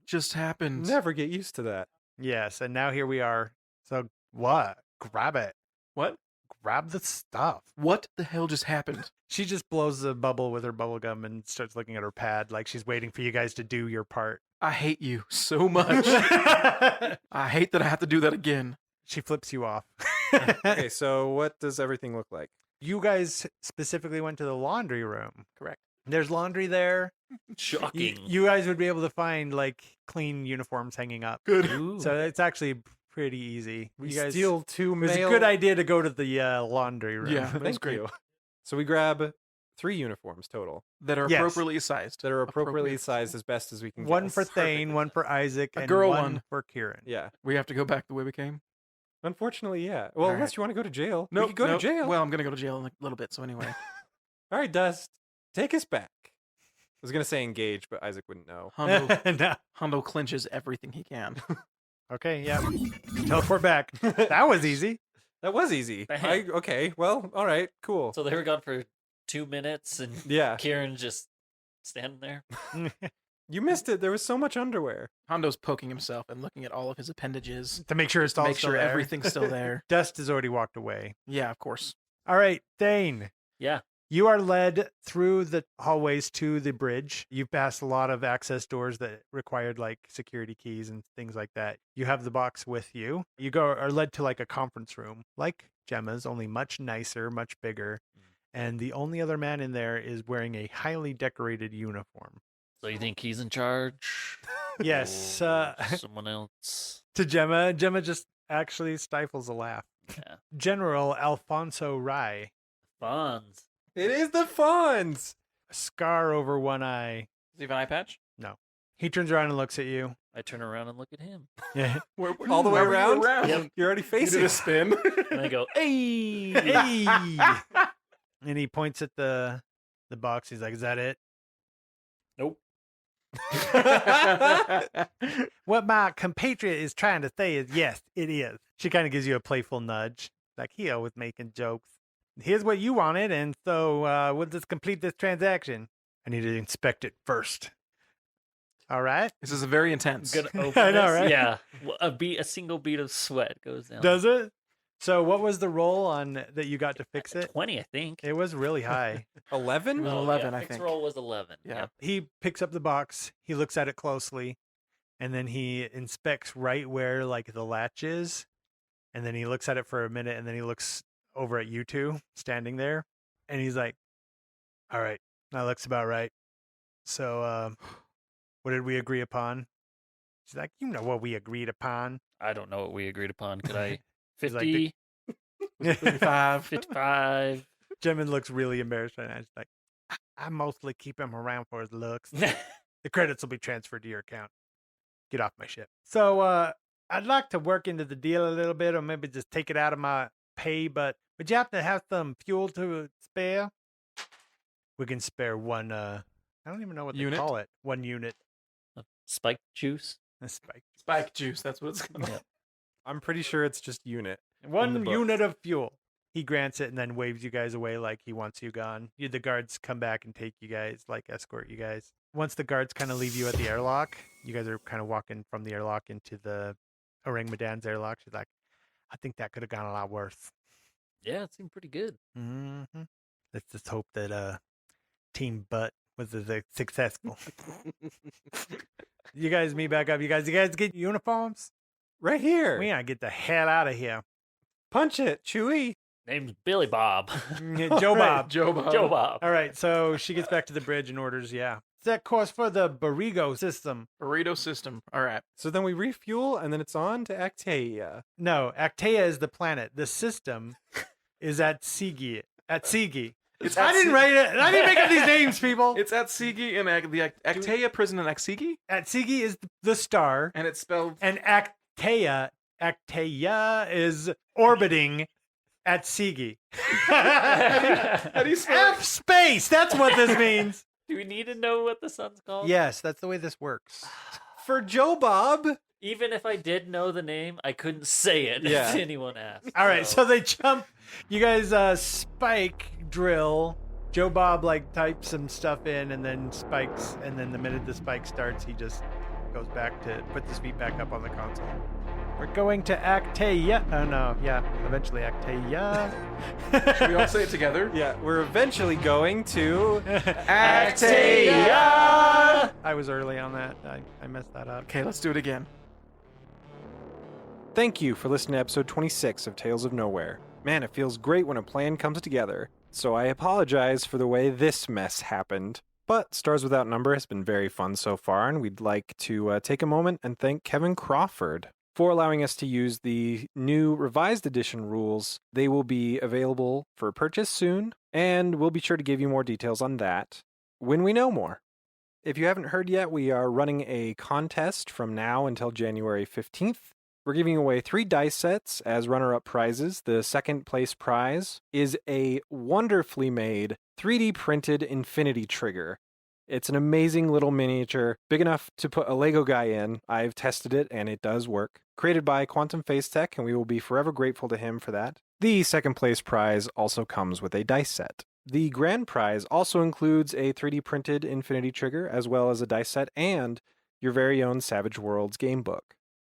Speaker 1: just happened?
Speaker 2: Never get used to that.
Speaker 5: Yes, and now here we are. So what? Grab it.
Speaker 1: What?
Speaker 5: Grab the stuff.
Speaker 1: What the hell just happened?
Speaker 5: She just blows a bubble with her bubble gum and starts looking at her pad like she's waiting for you guys to do your part.
Speaker 1: I hate you so much. I hate that I have to do that again.
Speaker 5: She flips you off.
Speaker 2: Okay, so what does everything look like?
Speaker 5: You guys specifically went to the laundry room.
Speaker 1: Correct.
Speaker 5: There's laundry there.
Speaker 3: Shocking.
Speaker 5: You guys would be able to find like clean uniforms hanging up.
Speaker 1: Good.
Speaker 3: Ooh.
Speaker 5: So it's actually pretty easy.
Speaker 2: We
Speaker 5: you guys,
Speaker 2: steal 2
Speaker 5: it was
Speaker 2: male.
Speaker 5: a good idea to go to the laundry room.
Speaker 1: Yeah. That's
Speaker 2: Thank
Speaker 1: great.
Speaker 2: you. So we grab 3 uniforms total
Speaker 1: That are
Speaker 5: Yes.
Speaker 1: appropriately sized.
Speaker 2: that are appropriately sized as best as we can.
Speaker 5: One
Speaker 2: guess.
Speaker 5: for Thayne, one for Isaac,
Speaker 1: A
Speaker 5: and
Speaker 1: girl
Speaker 5: one
Speaker 1: one.
Speaker 5: for Kieran.
Speaker 2: Yeah.
Speaker 1: We have to go back the way we came.
Speaker 2: Unfortunately, yeah. Well,
Speaker 1: All
Speaker 2: unless
Speaker 1: right.
Speaker 2: you want to go to jail.
Speaker 1: No,
Speaker 2: we could go to jail.
Speaker 1: Well, I'm gonna go to jail in a little bit. So anyway,
Speaker 2: All right, Dust, take us back. I was gonna say engage, but Isaac wouldn't know.
Speaker 1: Hondo,
Speaker 5: No.
Speaker 1: Hondo clinches everything he can.
Speaker 5: Okay, yeah. Teleport back. That was easy.
Speaker 2: That was easy.
Speaker 3: Bang.
Speaker 2: Okay. Well, all right. Cool.
Speaker 3: So they were gone for 2 minutes, and
Speaker 2: Yeah,
Speaker 3: Kieran just standing there.
Speaker 2: you missed it. There was so much underwear.
Speaker 1: Hondo's poking himself and looking at all of his appendages
Speaker 5: To make sure it's
Speaker 1: to
Speaker 5: all
Speaker 1: make
Speaker 5: still
Speaker 1: sure
Speaker 5: there.
Speaker 1: everything's still there.
Speaker 5: Dust has already walked away.
Speaker 1: Yeah, of course.
Speaker 5: All right, Thayne.
Speaker 3: Yeah.
Speaker 5: You are led through the hallways to the bridge. You've passed a lot of access doors that required like security keys and things like that. You have the box with you. You are led to like a conference room, like Gemma's, only much nicer, much bigger. And the only other man in there is wearing a highly decorated uniform.
Speaker 3: So you think he's in charge?
Speaker 5: Yes,
Speaker 3: Or someone else.
Speaker 5: To Gemma, Gemma just actually stifles a laugh.
Speaker 3: Yeah.
Speaker 5: General Alfonso Rai,
Speaker 3: Fonz.
Speaker 2: It is the Fonz.
Speaker 5: a scar over one eye.
Speaker 1: Does he have an eye patch?
Speaker 5: He turns around and looks at you.
Speaker 3: I turn around and look at him.
Speaker 5: Yeah.
Speaker 2: All the way
Speaker 1: Why were you
Speaker 2: around?
Speaker 1: around?
Speaker 2: You're already
Speaker 1: You
Speaker 2: facing.
Speaker 1: did a spin.
Speaker 3: And I go, hey!
Speaker 5: Hey! And he points at the box. He's like, "Is that it?"
Speaker 3: Nope.
Speaker 5: What my compatriot is trying to say is, yes, it is. She kind of gives you a playful nudge, like he always making jokes. Here's what you wanted, and so we'll just complete this transaction. I need to inspect it first. All right.
Speaker 1: This is very intense.
Speaker 3: I'm gonna open
Speaker 5: I know,
Speaker 3: this.
Speaker 5: right?
Speaker 3: Yeah. Well, a single bead of sweat goes down.
Speaker 5: Does it? So what was the roll on that you got to fix it?
Speaker 3: 20, I think.
Speaker 5: It was really high.
Speaker 2: 11?
Speaker 1: It was
Speaker 3: Oh,
Speaker 1: 11,
Speaker 3: yeah,
Speaker 1: I
Speaker 3: fixed
Speaker 1: think.
Speaker 3: roll was 11.
Speaker 1: Yeah.
Speaker 3: Yep.
Speaker 5: He picks up the box. He looks at it closely, and then he inspects right where like the latch is, and then he looks at it for a minute, and then he looks over at you two standing there, and he's like, "All right, that looks about right. So, what did we agree upon?" She's like, "You know what we agreed upon."
Speaker 3: I don't know what we agreed upon. Could I?
Speaker 5: He's like
Speaker 3: 50,
Speaker 1: 35.
Speaker 3: 55.
Speaker 5: Jemmin looks really embarrassed right now. She's like, I mostly keep him around for his looks. The credits will be transferred to your account. Get off my ship. So I'd like to work into the deal a little bit, or maybe just take it out of my pay, but would you have to have some fuel to spare? We can spare one, I don't even know what
Speaker 1: Unit?
Speaker 5: they call it. One unit.
Speaker 3: Spiked juice.
Speaker 5: A spike.
Speaker 1: Spike juice, that's what it's called.
Speaker 3: Yep.
Speaker 2: I'm pretty sure it's just unit. the
Speaker 5: One
Speaker 2: book.
Speaker 5: unit of fuel. He grants it and then waves you guys away like he wants you gone. The guards come back and take you guys, like escort you guys. Once the guards kind of leave you at the airlock, you guys are kind of walking from the airlock into the Ourang Medan's airlock. She's like, I think that could have gone a lot worse.
Speaker 3: Yeah, it seemed pretty good.
Speaker 5: Mm-hmm. Let's just hope that Team Butt was successful. You guys meet back up. You guys get uniforms?
Speaker 2: Right here.
Speaker 5: We gotta get the hell out of here.
Speaker 2: Punch it, Chewie.
Speaker 3: Name's Billy Bob.
Speaker 5: Joe Bob.
Speaker 1: Joe Bob.
Speaker 3: Joe Bob.
Speaker 5: All right, so she gets back to the bridge and orders, set course for the Barrigo system.
Speaker 1: Burrito system. All right.
Speaker 2: So then we refuel, and then it's on to Actea.
Speaker 5: No, Actea is the planet. The system is at Sigi.
Speaker 1: It's
Speaker 5: I
Speaker 1: at
Speaker 5: didn't write it. I didn't make up these names, people.
Speaker 1: It's at Sigi and the Actea prison in Aksigi,
Speaker 5: At Sigi is the star,
Speaker 1: and it's spelled.
Speaker 5: and Actea is orbiting at Sigi.
Speaker 1: How do you spell
Speaker 5: F space. That's what this means.
Speaker 3: Do we need to know what the sun's called?
Speaker 5: Yes, that's the way this works.
Speaker 2: For Joe Bob.
Speaker 3: Even if I did know the name, I couldn't say it
Speaker 2: Yeah.
Speaker 3: if anyone asked.
Speaker 5: All right, so they jump. You guys spike drill. Joe Bob like types some stuff in and then spikes, and then the minute the spike starts, he just goes back to puts his feet back up on the console. We're going to Actea. Oh no, yeah, eventually Actea.
Speaker 1: Should we all say it together?
Speaker 2: Yeah, we're eventually going to
Speaker 1: Actea!
Speaker 5: I was early on that. I messed that up.
Speaker 1: Okay, let's do it again.
Speaker 2: Thank you for listening to episode 26 of Tales of Nowhere. Man, it feels great when a plan comes together. So I apologize for the way this mess happened. But Stars Without Number has been very fun so far, and we'd like to take a moment and thank Kevin Crawford for allowing us to use the new revised edition rules. They will be available for purchase soon, and we'll be sure to give you more details on that when we know more. If you haven't heard yet, we are running a contest from now until January 15th. We're giving away 3 dice sets as runner-up prizes. The second place prize is a wonderfully made 3D printed infinity trigger. It's an amazing little miniature, big enough to put a Lego guy in. I've tested it and it does work. Created by Quantum Face Tech, and we will be forever grateful to him for that. The second place prize also comes with a dice set. The grand prize also includes a 3D printed infinity trigger, as well as a dice set and your very own Savage Worlds gamebook.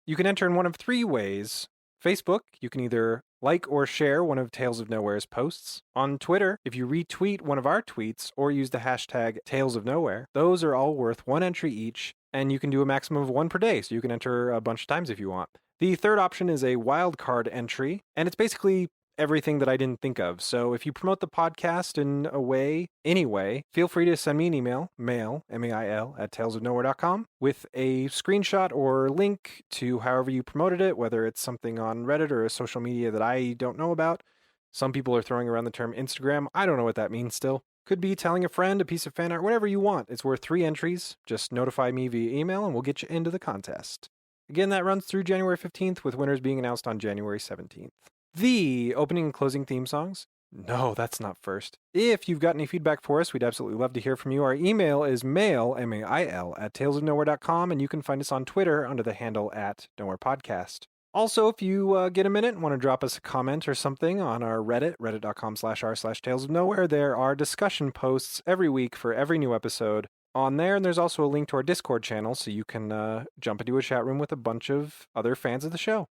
Speaker 2: You can enter in one of 3 ways. Facebook, you can either like or share one of Tales of Nowhere's posts. On Twitter, if you retweet one of our tweets or use the hashtag Tales of Nowhere, those are all worth 1 entry each, and you can do a maximum of 1 per day, so you can enter a bunch of times if you want. The third option is a wildcard entry, and it's basically everything that I didn't think of. So if you promote the podcast in a way, anyway, feel free to send me an email, mail, @talesofnowhere.com, with a screenshot or link to however you promoted it, whether it's something on Reddit or a social media that I don't know about. Some people are throwing around the term Instagram. I don't know what that means still. Could be telling a friend, a piece of fan art, whatever you want. It's worth 3 entries. Just notify me via email and we'll get you into the contest. Again, that runs through January 15th, with winners being announced on January 17th. The opening and closing theme songs? No, that's not first. If you've got any feedback for us, we'd absolutely love to hear from you. Our email is mail, M-A-I-L, @talesofnowhere.com, and you can find us on Twitter under the handle @nowherepodcast. Also, if you get a minute and want to drop us a comment or something on our Reddit, reddit.com/r/talesofnowhere, there are discussion posts every week for every new episode on there, and there's also a link to our Discord channel so you can jump into a chat room with a bunch of other fans of the show.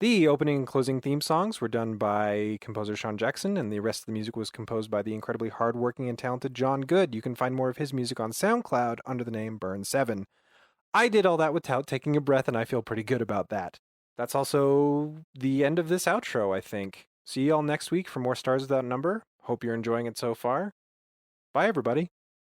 Speaker 2: The opening and closing theme songs were done by composer Sean Jackson, and the rest of the music was composed by the incredibly hardworking and talented John Good. You can find more of his music on SoundCloud under the name Burn7. I did all that without taking a breath, and I feel pretty good about that. That's also the end of this outro, I think. See y'all next week for more Stars Without Number. Hope you're enjoying it so far. Bye, everybody.